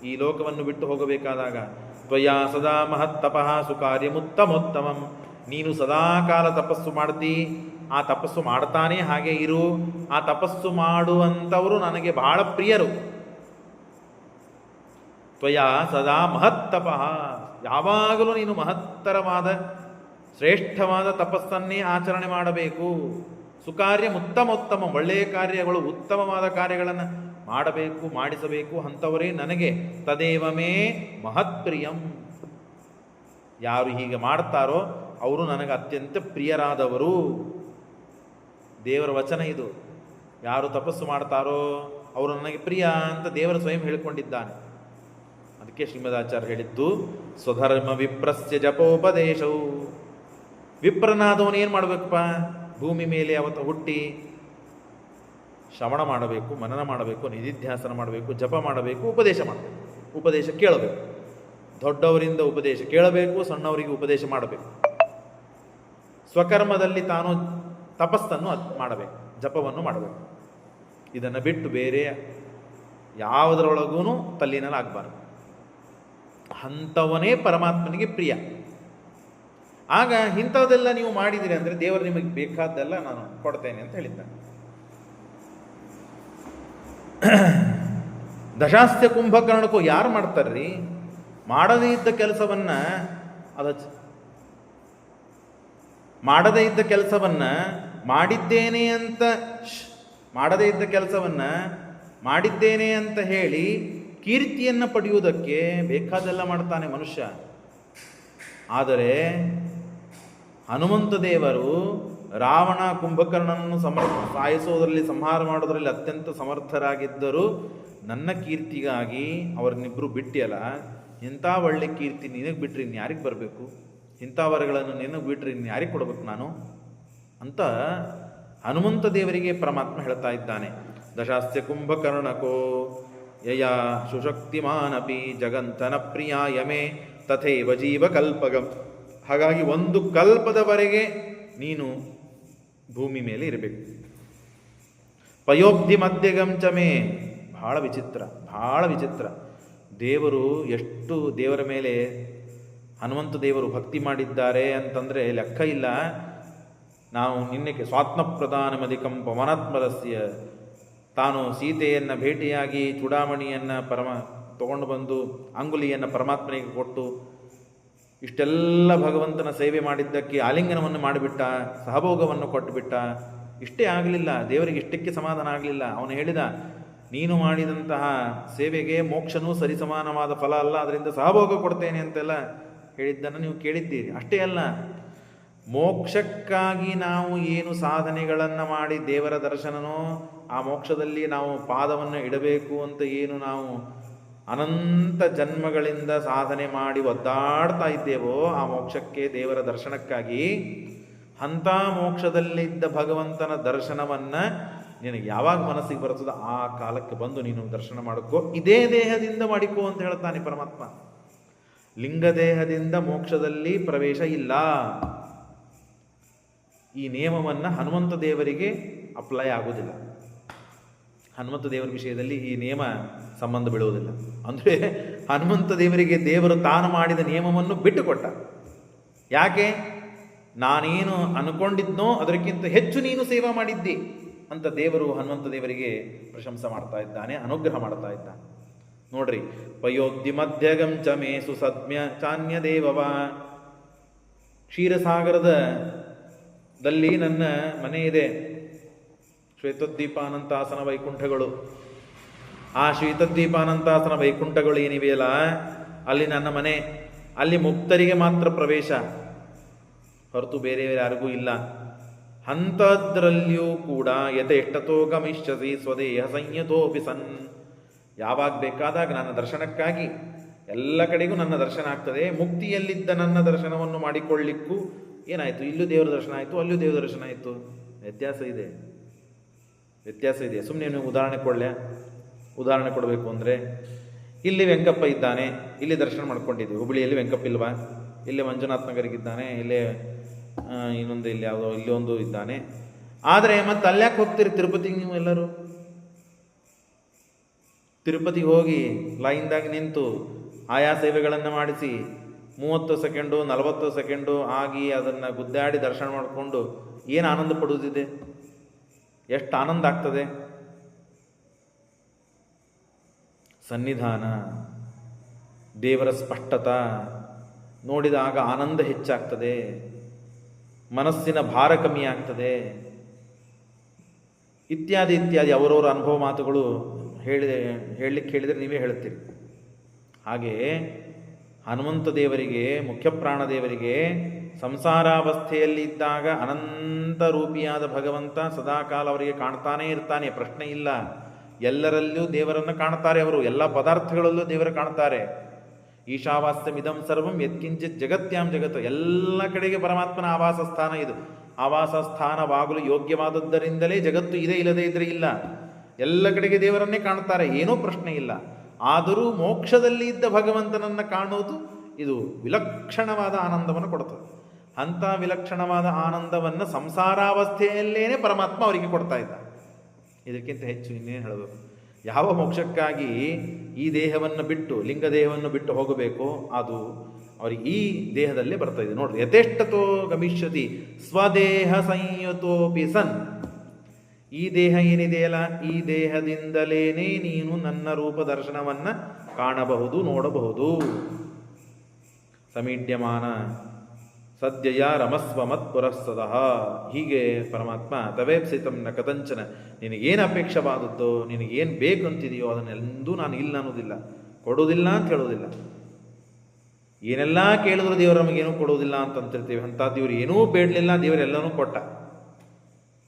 ಈ ಲೋಕವನ್ನು ಬಿಟ್ಟು ಹೋಗಬೇಕಾದಾಗ. ತ್ವಯಾ ಸದಾ ಮಹತ್ತಪಃ ಸುಕಾರ್ಯಮುತ್ತಮೋತ್ತಮಂ. ನೀನು ಸದಾಕಾಲ ತಪಸ್ಸು ಮಾಡ್ತೀ, ಆ ತಪಸ್ಸು ಮಾಡ್ತಾನೆ ಹಾಗೆ ಇರು. ಆ ತಪಸ್ಸು ಮಾಡುವಂಥವರು ನನಗೆ ಬಹಳ ಪ್ರಿಯರು. ತ್ವಯಾ ಸದಾ ಮಹತ್ತಪಃ, ಯಾವಾಗಲೂ ನೀನು ಮಹತ್ತರವಾದ ಶ್ರೇಷ್ಠವಾದ ತಪಸ್ಸನ್ನೇ ಆಚರಣೆ ಮಾಡಬೇಕು. ಸುಕಾರ್ಯ ಉತ್ತಮೋತ್ತಮ, ಒಳ್ಳೆಯ ಕಾರ್ಯಗಳು, ಉತ್ತಮವಾದ ಕಾರ್ಯಗಳನ್ನು ಮಾಡಬೇಕು, ಮಾಡಿಸಬೇಕು. ಅಂಥವರೇ ನನಗೆ ತದೇವಮೇ ಮಹತ್ಪ್ರಿಯಂ. ಯಾರು ಹೀಗೆ ಮಾಡ್ತಾರೋ ಅವರು ನನಗೆ ಅತ್ಯಂತ ಪ್ರಿಯರಾದವರು. ದೇವರ ವಚನ ಇದು. ಯಾರು ತಪಸ್ಸು ಮಾಡ್ತಾರೋ ಅವರು ನನಗೆ ಪ್ರಿಯ ಅಂತ ದೇವರ ಸ್ವಯಂ ಹೇಳಿಕೊಂಡಿದ್ದಾನೆ. ಅದಕ್ಕೆ ಶ್ರೀಮದಾಚಾರ್ಯ ಹೇಳಿದ್ದು ಸ್ವಧರ್ಮ ವಿಪ್ರಸ್ಯ ಜಪೋಪದೇಶವು. ವಿಪ್ರನಾದವನು ಏನು ಮಾಡಬೇಕಪ್ಪ? ಭೂಮಿ ಮೇಲೆ ಅವತ್ತು ಹುಟ್ಟಿ ಶ್ರವಣ ಮಾಡಬೇಕು, ಮನನ ಮಾಡಬೇಕು, ನಿಧಿಧ್ಯಾಸನ ಮಾಡಬೇಕು, ಜಪ ಮಾಡಬೇಕು, ಉಪದೇಶ ಮಾಡಬೇಕು. ಉಪದೇಶ ಕೇಳಬೇಕು. ದೊಡ್ಡವರಿಂದ ಉಪದೇಶ ಕೇಳಬೇಕು, ಸಣ್ಣವರಿಗೆ ಉಪದೇಶ ಮಾಡಬೇಕು. ಸ್ವಕರ್ಮದಲ್ಲಿ ತಾನು ತಪಸ್ಸನ್ನು ಮಾಡಬೇಕು, ಜಪವನ್ನು ಮಾಡಬೇಕು. ಇದನ್ನು ಬಿಟ್ಟು ಬೇರೆ ಯಾವುದರೊಳಗೂ ತಲ್ಲೀನಲಾಗಬಾರದು. ಅಂಥವನೇ ಪರಮಾತ್ಮನಿಗೆ ಪ್ರಿಯ. ಆಗ ಇಂಥದ್ದೆಲ್ಲ ನೀವು ಮಾಡಿದಿರಿ ಅಂದರೆ ದೇವರು ನಿಮಗೆ ಬೇಕಾದ್ದೆಲ್ಲ ನಾನು ಕೊಡ್ತೇನೆ ಅಂತ ಹೇಳಿದ್ದಾನೆ. ದಶಾಸ್ತ್ಯ ಕುಂಭಕರ್ಣಕ್ಕೂ ಯಾರು ಮಾಡ್ತಾರ್ರಿ? ಮಾಡದೇ ಇದ್ದ ಕೆಲಸವನ್ನ ಮಾಡದೇ ಇದ್ದ ಕೆಲಸವನ್ನ ಮಾಡಿದ್ದೇನೆ ಅಂತ ಮಾಡದೇ ಇದ್ದ ಕೆಲಸವನ್ನ ಮಾಡಿದ್ದೇನೆ ಅಂತ ಹೇಳಿ ಕೀರ್ತಿಯನ್ನು ಪಡೆಯುವುದಕ್ಕೆ ಬೇಕಾದೆಲ್ಲ ಮಾಡ್ತಾನೆ ಮನುಷ್ಯ. ಆದರೆ ಹನುಮಂತ ದೇವರು ರಾವಣ ಕುಂಭಕರ್ಣನನ್ನು ಸಾಯಿಸೋದರಲ್ಲಿ, ಸಂಹಾರ ಮಾಡೋದರಲ್ಲಿ ಅತ್ಯಂತ ಸಮರ್ಥರಾಗಿದ್ದರು. ನನ್ನ ಕೀರ್ತಿಗಾಗಿ ಅವ್ರನ್ನಿಬ್ಬರು ಬಿಟ್ಟಿಯಲ್ಲ, ಇಂಥ ಒಳ್ಳೆ ಕೀರ್ತಿ ನಿನಗೆ ಬಿಟ್ಟರೆ ಇನ್ಯಾರಿಗೆ ಬರಬೇಕು? ಇಂಥ ವರಗಳನ್ನು ನಿನಗೆ ಬಿಟ್ಟರೆ ಇನ್ಯಾರಿಗೆ ಕೊಡಬೇಕು ನಾನು ಅಂತ ಹನುಮಂತ ದೇವರಿಗೆ ಪರಮಾತ್ಮ ಹೇಳ್ತಾ ಇದ್ದಾನೆ. ದಶಾಸ್ಯ ಕುಂಭಕರ್ಣಕೋ ಯಯಾ ಸುಶಕ್ತಿಮಾನಪಿ ಜಗಂತನ ಪ್ರಿಯಾಯ ಮೇ ತಥೈವ ಜೀವಕಲ್ಪಗಂ. ಹಾಗಾಗಿ ಒಂದು ಕಲ್ಪದವರೆಗೆ ನೀನು ಭೂಮಿ ಮೇಲೆ ಇರಬೇಕು. ಪಯೋಬ್ಧಿ ಮಧ್ಯಗಂಚಮೇ. ಬಹಳ ವಿಚಿತ್ರ, ಬಹಳ ವಿಚಿತ್ರ. ದೇವರು ಎಷ್ಟು ದೇವರ ಮೇಲೆ ಹನುಮಂತ ದೇವರು ಭಕ್ತಿ ಮಾಡಿದ್ದಾರೆ ಅಂತಂದರೆ ಲೆಕ್ಕ ಇಲ್ಲ. ನಾವು ನಿನ್ನೆ ಸ್ವಾತ್ಮ ಪ್ರಧಾನಮಧಿಕಂ ಪವನಾತ್ಮರಸ್ಯ, ತಾನು ಸೀತೆಯನ್ನು ಭೇಟಿಯಾಗಿ ಚೂಡಾಮಣಿಯನ್ನು ತಗೊಂಡು ಬಂದು ಅಂಗುಲಿಯನ್ನು ಪರಮಾತ್ಮನಿಗೆ ಕೊಟ್ಟು ಇಷ್ಟೆಲ್ಲ ಭಗವಂತನ ಸೇವೆ ಮಾಡಿದ್ದಕ್ಕೆ ಆಲಿಂಗನವನ್ನು ಮಾಡಿಬಿಟ್ಟ, ಸಹಭೋಗವನ್ನು ಕೊಟ್ಟುಬಿಟ್ಟ. ಇಷ್ಟೇ ಆಗಲಿಲ್ಲ, ದೇವರಿಗೆ ಇಷ್ಟಕ್ಕೆ ಸಮಾಧಾನ ಆಗಲಿಲ್ಲ. ಅವನು ಹೇಳಿದ, ನೀನು ಮಾಡಿದಂತಹ ಸೇವೆಗೆ ಮೋಕ್ಷನೂ ಸರಿಸಮಾನವಾದ ಫಲ ಅಲ್ಲ, ಅದರಿಂದ ಸಹಭೋಗ ಕೊಡ್ತೇನೆ ಅಂತೆಲ್ಲ ಹೇಳಿದ್ದನ್ನು ನೀವು ಕೇಳಿದ್ದೀರಿ. ಅಷ್ಟೇ ಅಲ್ಲ, ಮೋಕ್ಷಕ್ಕಾಗಿ ನಾವು ಏನು ಸಾಧನೆಗಳನ್ನು ಮಾಡಿ ದೇವರ ದರ್ಶನನೋ, ಆ ಮೋಕ್ಷದಲ್ಲಿ ನಾವು ಪಾದವನ್ನು ಇಡಬೇಕು ಅಂತ ಏನು ನಾವು ಅನಂತ ಜನ್ಮಗಳಿಂದ ಸಾಧನೆ ಮಾಡಿ ಒದ್ದಾಡ್ತಾ ಇದ್ದೇವೋ ಆ ಮೋಕ್ಷಕ್ಕೆ, ದೇವರ ದರ್ಶನಕ್ಕಾಗಿ, ಅಂಥ ಮೋಕ್ಷದಲ್ಲಿದ್ದ ಭಗವಂತನ ದರ್ಶನವನ್ನು ನಿನಗೆ ಯಾವಾಗ ಮನಸ್ಸಿಗೆ ಬರ್ತದೋ ಆ ಕಾಲಕ್ಕೆ ಬಂದು ನೀನು ದರ್ಶನ ಮಾಡಿಕೋ, ಇದೇ ದೇಹದಿಂದ ಮಾಡಿಕೋ ಅಂತ ಹೇಳ್ತಾನೆ ಪರಮಾತ್ಮ. ಲಿಂಗದೇಹದಿಂದ ಮೋಕ್ಷದಲ್ಲಿ ಪ್ರವೇಶ ಇಲ್ಲ. ಈ ನಿಯಮವನ್ನು ಹನುಮಂತ ದೇವರಿಗೆ ಅಪ್ಲೈ ಆಗುವುದಿಲ್ಲ. ಹನುಮಂತ ದೇವರ ವಿಷಯದಲ್ಲಿ ಈ ನಿಯಮ ಸಂಬಂಧ ಬೀಳುವುದಿಲ್ಲ. ಅಂದರೆ ಹನುಮಂತ ದೇವರಿಗೆ ದೇವರು ತಾನು ಮಾಡಿದ ನಿಯಮವನ್ನು ಬಿಟ್ಟುಕೊಟ್ಟ. ಯಾಕೆ? ನಾನೇನು ಅನ್ಕೊಂಡಿದ್ನೋ ಅದಕ್ಕಿಂತ ಹೆಚ್ಚು ನೀನು ಸೇವಾ ಮಾಡಿದ್ದಿ ಅಂತ ದೇವರು ಹನುಮಂತ ದೇವರಿಗೆ ಪ್ರಶಂಸೆ ಮಾಡ್ತಾ ಇದ್ದಾನೆ, ಅನುಗ್ರಹ ಮಾಡ್ತಾ ಇದ್ದಾನೆ. ನೋಡ್ರಿ, ಪಯೋದ್ಧಿ ಮಧ್ಯಗಂ ಚ ಮೇ ಸುಸದ್ಮ್ಯ ಚಾನ್ಯ ದೇವವ. ಕ್ಷೀರಸಾಗರದಲ್ಲಿ ನನ್ನ ಮನೆ ಇದೆ, ಶ್ವೇತದ್ವೀಪಾನಂತಾಸನ ವೈಕುಂಠಗಳು. ಆ ಶ್ವೇತದ್ವೀಪಾನಂತಾಸನ ವೈಕುಂಠಗಳು ಏನಿವೆಯಲ್ಲ, ಅಲ್ಲಿ ನನ್ನ ಮನೆ. ಅಲ್ಲಿ ಮುಕ್ತರಿಗೆ ಮಾತ್ರ ಪ್ರವೇಶ, ಹೊರತು ಬೇರೆ ಯಾರಿಗೂ ಇಲ್ಲ. ಅಂಥದ್ರಲ್ಲಿಯೂ ಕೂಡ ಯಥೇಷ್ಟತೋ ಗಮಿಷ್ಯಸಿ ಸ್ವದೇಹ ಸಂಯತೋಪಿ ಸನ್. ಯಾವಾಗ ಬೇಕಾದಾಗ ನನ್ನ ದರ್ಶನಕ್ಕಾಗಿ ಎಲ್ಲ ಕಡೆಗೂ ನನ್ನ ದರ್ಶನ ಆಗ್ತದೆ. ಮುಕ್ತಿಯಲ್ಲಿದ್ದ ನನ್ನ ದರ್ಶನವನ್ನು ಮಾಡಿಕೊಳ್ಳಿಕ್ಕೂ ಏನಾಯಿತು, ಇಲ್ಲೂ ದೇವರ ದರ್ಶನ ಆಯಿತು, ಅಲ್ಲೂ ದೇವರ ದರ್ಶನ ಆಯಿತು. ವ್ಯತ್ಯಾಸ ಇದೆ, ವ್ಯತ್ಯಾಸ ಇದೆ. ಸುಮ್ಮನೆ ನೀವು ಉದಾಹರಣೆ ಕೊಡಬೇಕು ಅಂದರೆ, ಇಲ್ಲಿ ವೆಂಕಪ್ಪ ಇದ್ದಾನೆ, ಇಲ್ಲಿ ದರ್ಶನ ಮಾಡ್ಕೊಂಡಿದ್ದೀವಿ. ಹುಬ್ಬಳ್ಳಿಯಲ್ಲಿ ವೆಂಕಪ್ಪ ಇಲ್ವಾ? ಇಲ್ಲೇ ಮಂಜುನಾಥ್ ನಗರಿಗಿದ್ದಾನೆ, ಇಲ್ಲೇ ಇನ್ನೊಂದು ಇಲ್ಲಿ ಯಾವುದೋ ಇಲ್ಲಿ ಒಂದು ಇದ್ದಾನೆ. ಆದರೆ ಮತ್ತೆ ಅಲ್ಯಾಕೆ ಹೋಗ್ತೀರಿ ತಿರುಪತಿಗೆ ನೀವು ಎಲ್ಲರೂ? ತಿರುಪತಿಗೆ ಹೋಗಿ ಲೈನ್ದಾಗ ನಿಂತು ಆಯಾ ಸೇವೆಗಳನ್ನು ಮಾಡಿಸಿ 30 ಸೆಕೆಂಡು 40 ಸೆಕೆಂಡು ಆಗಿ ಅದನ್ನು ಗುದ್ದಾಡಿ ದರ್ಶನ ಮಾಡಿಕೊಂಡು ಏನು ಆನಂದ ಪಡುವುದಿದೆ? ಎಷ್ಟು ಆನಂದ ಆಗ್ತದೆ? ಸನ್ನಿಧಾನ, ದೇವರ ಸ್ಪಷ್ಟತ ನೋಡಿದಾಗ ಆನಂದ ಹೆಚ್ಚಾಗ್ತದೆ, ಮನಸ್ಸಿನ ಭಾರ ಕಮ್ಮಿ ಆಗ್ತದೆ, ಇತ್ಯಾದಿ ಇತ್ಯಾದಿ ಅವರವರ ಅನುಭವ ಮಾತುಗಳು ಹೇಳಲಿಕ್ಕೆ ಹೇಳಿದರೆ ನೀವೇ ಹೇಳುತ್ತೀರಿ. ಹಾಗೆಯೇ ಹನುಮಂತ ದೇವರಿಗೆ, ಮುಖ್ಯ ಪ್ರಾಣ ದೇವರಿಗೆ ಸಂಸಾರಾವಸ್ಥೆಯಲ್ಲಿ ಇದ್ದಾಗ ಅನಂತ ರೂಪಿಯಾದ ಭಗವಂತ ಸದಾಕಾಲ ಅವರಿಗೆ ಕಾಣ್ತಾನೇ ಇರ್ತಾನೆ, ಪ್ರಶ್ನೆ ಇಲ್ಲ. ಎಲ್ಲರಲ್ಲೂ ದೇವರನ್ನು ಕಾಣ್ತಾರೆ ಅವರು, ಎಲ್ಲ ಪದಾರ್ಥಗಳಲ್ಲೂ ದೇವರ ಕಾಣ್ತಾರೆ. ಈಶಾವಾಸ್ಯಮಿದಂ ಸರ್ವಂ ಯತ್ಕಿಂಚಿತ್ ಜಗತ್ಯಾಂ ಜಗತ್ತು, ಎಲ್ಲ ಕಡೆಗೆ ಪರಮಾತ್ಮನ ಆವಾಸ ಸ್ಥಾನ ಇದು. ಆವಾಸ ಸ್ಥಾನವಾಗಲು ಯೋಗ್ಯವಾದದ್ದರಿಂದಲೇ ಜಗತ್ತು ಇದೆ, ಇಲ್ಲದೇ ಇದ್ರೆ ಇಲ್ಲ. ಎಲ್ಲ ಕಡೆಗೆ ದೇವರನ್ನೇ ಕಾಣ್ತಾರೆ, ಏನೂ ಪ್ರಶ್ನೆ ಇಲ್ಲ. ಆದರೂ ಮೋಕ್ಷದಲ್ಲಿ ಇದ್ದ ಭಗವಂತನನ್ನು ಕಾಣುವುದು ಇದು ವಿಲಕ್ಷಣವಾದ ಆನಂದವನ್ನು ಕೊಡ್ತದೆ. ಅಂಥ ವಿಲಕ್ಷಣವಾದ ಆನಂದವನ್ನು ಸಂಸಾರಾವಸ್ಥೆಯಲ್ಲೇನೆ ಪರಮಾತ್ಮ ಅವರಿಗೆ ಕೊಡ್ತಾ ಇದ್ದ. ಇದಕ್ಕಿಂತ ಹೆಚ್ಚು ಇನ್ನೇನು ಹೇಳಬೇಕು? ಯಾವ ಮೋಕ್ಷಕ್ಕಾಗಿ ಈ ದೇಹವನ್ನು ಬಿಟ್ಟು, ಲಿಂಗ ದೇಹವನ್ನು ಬಿಟ್ಟು ಹೋಗಬೇಕು, ಅದು ಅವರಿಗೆ ಈ ದೇಹದಲ್ಲೇ ಬರ್ತಾ ಇದೆ. ನೋಡ್ರಿ, ಯಥೇಷ್ಟತೋ ಗಮಿಷ್ಯತಿ ಸ್ವದೇಹ ಸಂಯುತೋಪಿ ಸನ್. ಈ ದೇಹ ಏನಿದೆಯಲ್ಲ, ಈ ದೇಹದಿಂದಲೇನೆ ನೀನು ನನ್ನ ರೂಪ ದರ್ಶನವನ್ನು ಕಾಣಬಹುದು, ನೋಡಬಹುದು. ಸಮೀಡ್ಯಮಾನ ಸದ್ಯಯ ರಮಸ್ವ ಮತ್ ಪುರಸ್ತಃ. ಹೀಗೆ ಪರಮಾತ್ಮ ತವೇಪ್ಸಿತಂ ನ ಕದಂಚನ, ನಿನಗೇನು ಅಪೇಕ್ಷವಾದದ್ದೋ, ನಿನಗೇನು ಬೇಕು ಅಂತಿದೆಯೋ ಅದನ್ನೆಂದೂ ನಾನು ಇಲ್ಲ ಅನ್ನೋದಿಲ್ಲ, ಕೊಡೋದಿಲ್ಲ ಅಂತ ಹೇಳೋದಿಲ್ಲ. ಏನೆಲ್ಲ ಕೇಳಿದ್ರು ದೇವರು ನಮಗೇನೂ ಕೊಡೋದಿಲ್ಲ ಅಂತಂತಿರ್ತೀವಿ. ಅಂಥದ್ದು ಇವ್ರು ಏನೂ ಬೇಡಲಿಲ್ಲ, ದೇವರೆಲ್ಲನೂ ಕೊಟ್ಟ.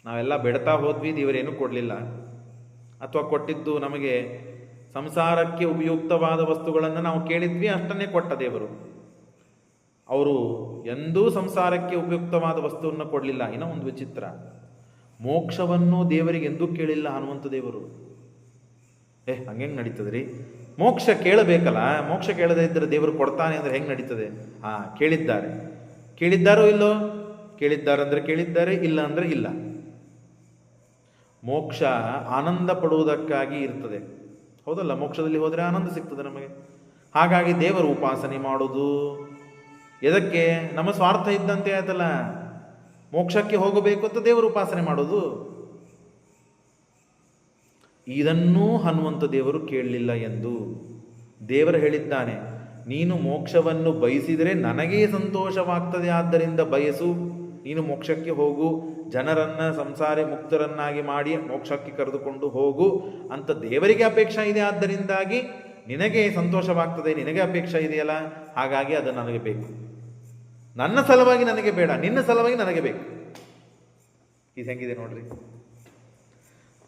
ನಾವೆಲ್ಲ ಬೇಡ್ತಾ ಹೋದ್ವಿ, ದೇವರೇನೂ ಕೊಡಲಿಲ್ಲ. ಅಥವಾ ಕೊಟ್ಟಿದ್ದು ನಮಗೆ ಸಂಸಾರಕ್ಕೆ ಉಪಯುಕ್ತವಾದ ವಸ್ತುಗಳನ್ನು ನಾವು ಕೇಳಿದ್ವಿ, ಅಷ್ಟನ್ನೇ ಕೊಟ್ಟ ದೇವರು. ಅವರು ಎಂದೂ ಸಂಸಾರಕ್ಕೆ ಉಪಯುಕ್ತವಾದ ವಸ್ತುವನ್ನು ಕೊಡಲಿಲ್ಲ. ಇನ್ನೂ ಒಂದು ವಿಚಿತ್ರ, ಮೋಕ್ಷವನ್ನು ದೇವರಿಗೆ ಎಂದೂ ಕೇಳಿಲ್ಲ ಹನುಮಂತ ದೇವರು. ಹಂಗೆಂಗೆ ನಡೀತದೆ ರೀ? ಮೋಕ್ಷ ಕೇಳಬೇಕಲ್ಲ, ಮೋಕ್ಷ ಕೇಳದೇ ಇದ್ದರೆ ದೇವರು ಕೊಡ್ತಾನೆ ಅಂದರೆ ಹೆಂಗೆ ನಡೀತದೆ? ಕೇಳಿದ್ದಾರೆ. ಕೇಳಿದ್ದಾರೋ ಇಲ್ಲೋ? ಕೇಳಿದ್ದಾರಂದರೆ ಕೇಳಿದ್ದಾರೆ, ಇಲ್ಲ ಅಂದರೆ ಇಲ್ಲ. ಮೋಕ್ಷ ಆನಂದ ಪಡುವುದಕ್ಕಾಗಿ ಇರ್ತದೆ, ಹೌದಲ್ಲ? ಮೋಕ್ಷದಲ್ಲಿ ಹೋದರೆ ಆನಂದ ಸಿಗ್ತದೆ ನಮಗೆ. ಹಾಗಾಗಿ ದೇವರು ಉಪಾಸನೆ ಮಾಡೋದು ಎದಕ್ಕೆ? ನಮ್ಮ ಸ್ವಾರ್ಥ ಇದ್ದಂತೆ ಆಯ್ತಲ್ಲ, ಮೋಕ್ಷಕ್ಕೆ ಹೋಗಬೇಕು ಅಂತ ದೇವರು ಉಪಾಸನೆ ಮಾಡೋದು. ಇದನ್ನೂ ಹನುಮಂತ ದೇವರು ಕೇಳಲಿಲ್ಲ ಎಂದು ದೇವರು ಹೇಳಿದ್ದಾನೆ. ನೀನು ಮೋಕ್ಷವನ್ನು ಬಯಸಿದರೆ ನನಗೇ ಸಂತೋಷವಾಗ್ತದೆ, ಆದ್ದರಿಂದ ಬಯಸು, ನೀನು ಮೋಕ್ಷಕ್ಕೆ ಹೋಗು, ಜನರನ್ನು ಸಂಸಾರಿ ಮುಕ್ತರನ್ನಾಗಿ ಮಾಡಿ ಮೋಕ್ಷಕ್ಕೆ ಕರೆದುಕೊಂಡು ಹೋಗು ಅಂತ ದೇವರಿಗೆ ಅಪೇಕ್ಷೆ ಇದೆ. ಆದ್ದರಿಂದಾಗಿ ನಿನಗೆ ಸಂತೋಷವಾಗ್ತದೆ, ನಿನಗೆ ಅಪೇಕ್ಷೆ ಇದೆಯಲ್ಲ, ಹಾಗಾಗಿ ಅದು ನನಗೆ ಬೇಕು. ನನ್ನ ಸಲುವಾಗಿ ನನಗೆ ಬೇಡ, ನಿನ್ನ ಸಲುವಾಗಿ ನನಗೆ ಬೇಕು. ಇದು ಹೆಂಗಿದೆ ನೋಡ್ರಿ.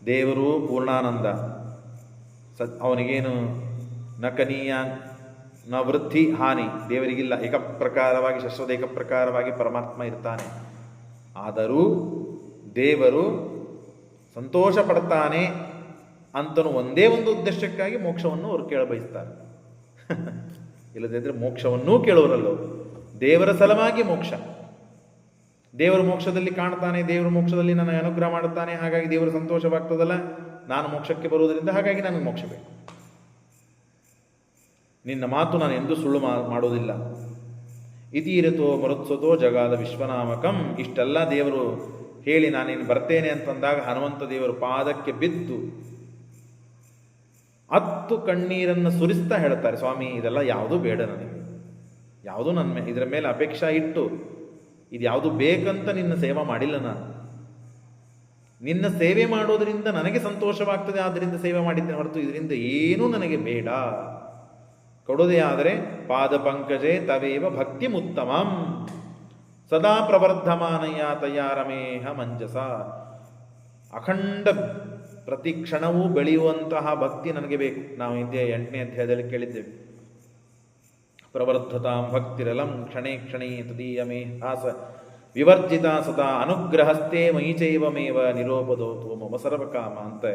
ದೇವರು ಪೂರ್ಣಾನಂದ, ಅವನಿಗೇನು ನ ಕನೀಯ ನ ವೃದ್ಧಿ ಹಾನಿ, ದೇವರಿಗಿಲ್ಲ. ಏಕ ಪ್ರಕಾರವಾಗಿ, ಶಶ್ವತ ಏಕ ಪ್ರಕಾರವಾಗಿ ಪರಮಾತ್ಮ ಇರ್ತಾನೆ. ಆದರೂ ದೇವರು ಸಂತೋಷ ಪಡ್ತಾನೆ ಅಂತನೂ ಒಂದೇ ಒಂದು ಉದ್ದೇಶಕ್ಕಾಗಿ ಮೋಕ್ಷವನ್ನು ಅವರು ಕೇಳಬಯಸ್ತಾರೆ. ಇಲ್ಲದಿದ್ದರೆ ಮೋಕ್ಷವನ್ನೂ ಕೇಳೋರಲ್ಲ. ದೇವರ ಸಲುವಾಗಿ ಮೋಕ್ಷ, ದೇವರು ಮೋಕ್ಷದಲ್ಲಿ ಕಾಣ್ತಾನೆ, ದೇವರು ಮೋಕ್ಷದಲ್ಲಿ ನನಗೆ ಅನುಗ್ರಹ ಮಾಡುತ್ತಾನೆ, ಹಾಗಾಗಿ ದೇವರು ಸಂತೋಷವಾಗ್ತದಲ್ಲ, ನಾನು ಮೋಕ್ಷಕ್ಕೆ ಬರುವುದರಿಂದ ಹಾಗಾಗಿ ನನಗೆ ಮೋಕ್ಷ ಬೇಕು. ನಿನ್ನ ಮಾತು ನಾನು ಎಂದೂ ಸುಳ್ಳು ಮಾಡೋದಿಲ್ಲ. ಇತೀರತೋ ಮರುತ್ಸತೋ ಜಗಾದ ವಿಶ್ವನಾಮಕಂ. ಇಷ್ಟೆಲ್ಲ ದೇವರು ಹೇಳಿ ನಾನೇನು ಬರ್ತೇನೆ ಅಂತಂದಾಗ ಹನುಮಂತ ದೇವರು ಪಾದಕ್ಕೆ ಬಿದ್ದು 10 ಕಣ್ಣೀರನ್ನು ಸುರಿಸ್ತಾ ಹೇಳ್ತಾರೆ, ಸ್ವಾಮಿ ಇದೆಲ್ಲ ಯಾವುದೂ ಬೇಡ ನನಗೆ, ಯಾವುದೂ ನನ್ನ ಇದರ ಮೇಲೆ ಅಪೇಕ್ಷೆ ಇಟ್ಟು ಇದು ಯಾವುದು ಬೇಕಂತ ನಿನ್ನ ಸೇವೆ ಮಾಡಿಲ್ಲ. ನಾನು ನಿನ್ನ ಸೇವೆ ಮಾಡೋದರಿಂದ ನನಗೆ ಸಂತೋಷವಾಗ್ತದೆ, ಆದ್ದರಿಂದ ಸೇವೆ ಮಾಡಿದ್ದೇನೆ ಹೊರತು ಇದರಿಂದ ಏನೂ ನನಗೆ ಬೇಡ. ಕೊಡೋದೇ ಆದರೆ ಪಾದ ಪಂಕಜೆ ತವೇವ ಭಕ್ತಿ ಮುತ್ತಮಂ ಸದಾ ಪ್ರವರ್ಧಮಾನಯ ತಯಾರಮೇಹ ಮಂಜಸ. ಅಖಂಡ ಪ್ರತಿ ಕ್ಷಣವೂ ಬೆಳೆಯುವಂತಹ ಭಕ್ತಿ ನನಗೆ ಬೇಕು. ನಾವು ಹಿಂದೆ 8ನೇ ಅಧ್ಯಾಯದಲ್ಲಿ ಕೇಳಿದ್ದೇವೆ, ಪ್ರವರ್ಧತಾಂ ಭಕ್ತಿರಲಂ ಕ್ಷಣೇ ಕ್ಷಣೇ ತದೀಯಮೇ ಹಾಸ ವಿವರ್ಜಿತ ಸದಾ ಅನುಗ್ರಹಸ್ಥೇ ಮೈಚೈವಮೇವ ನಿರೋಪದೋತು ಮಮ ಸರ್ವಕಾಮ ಅಂತ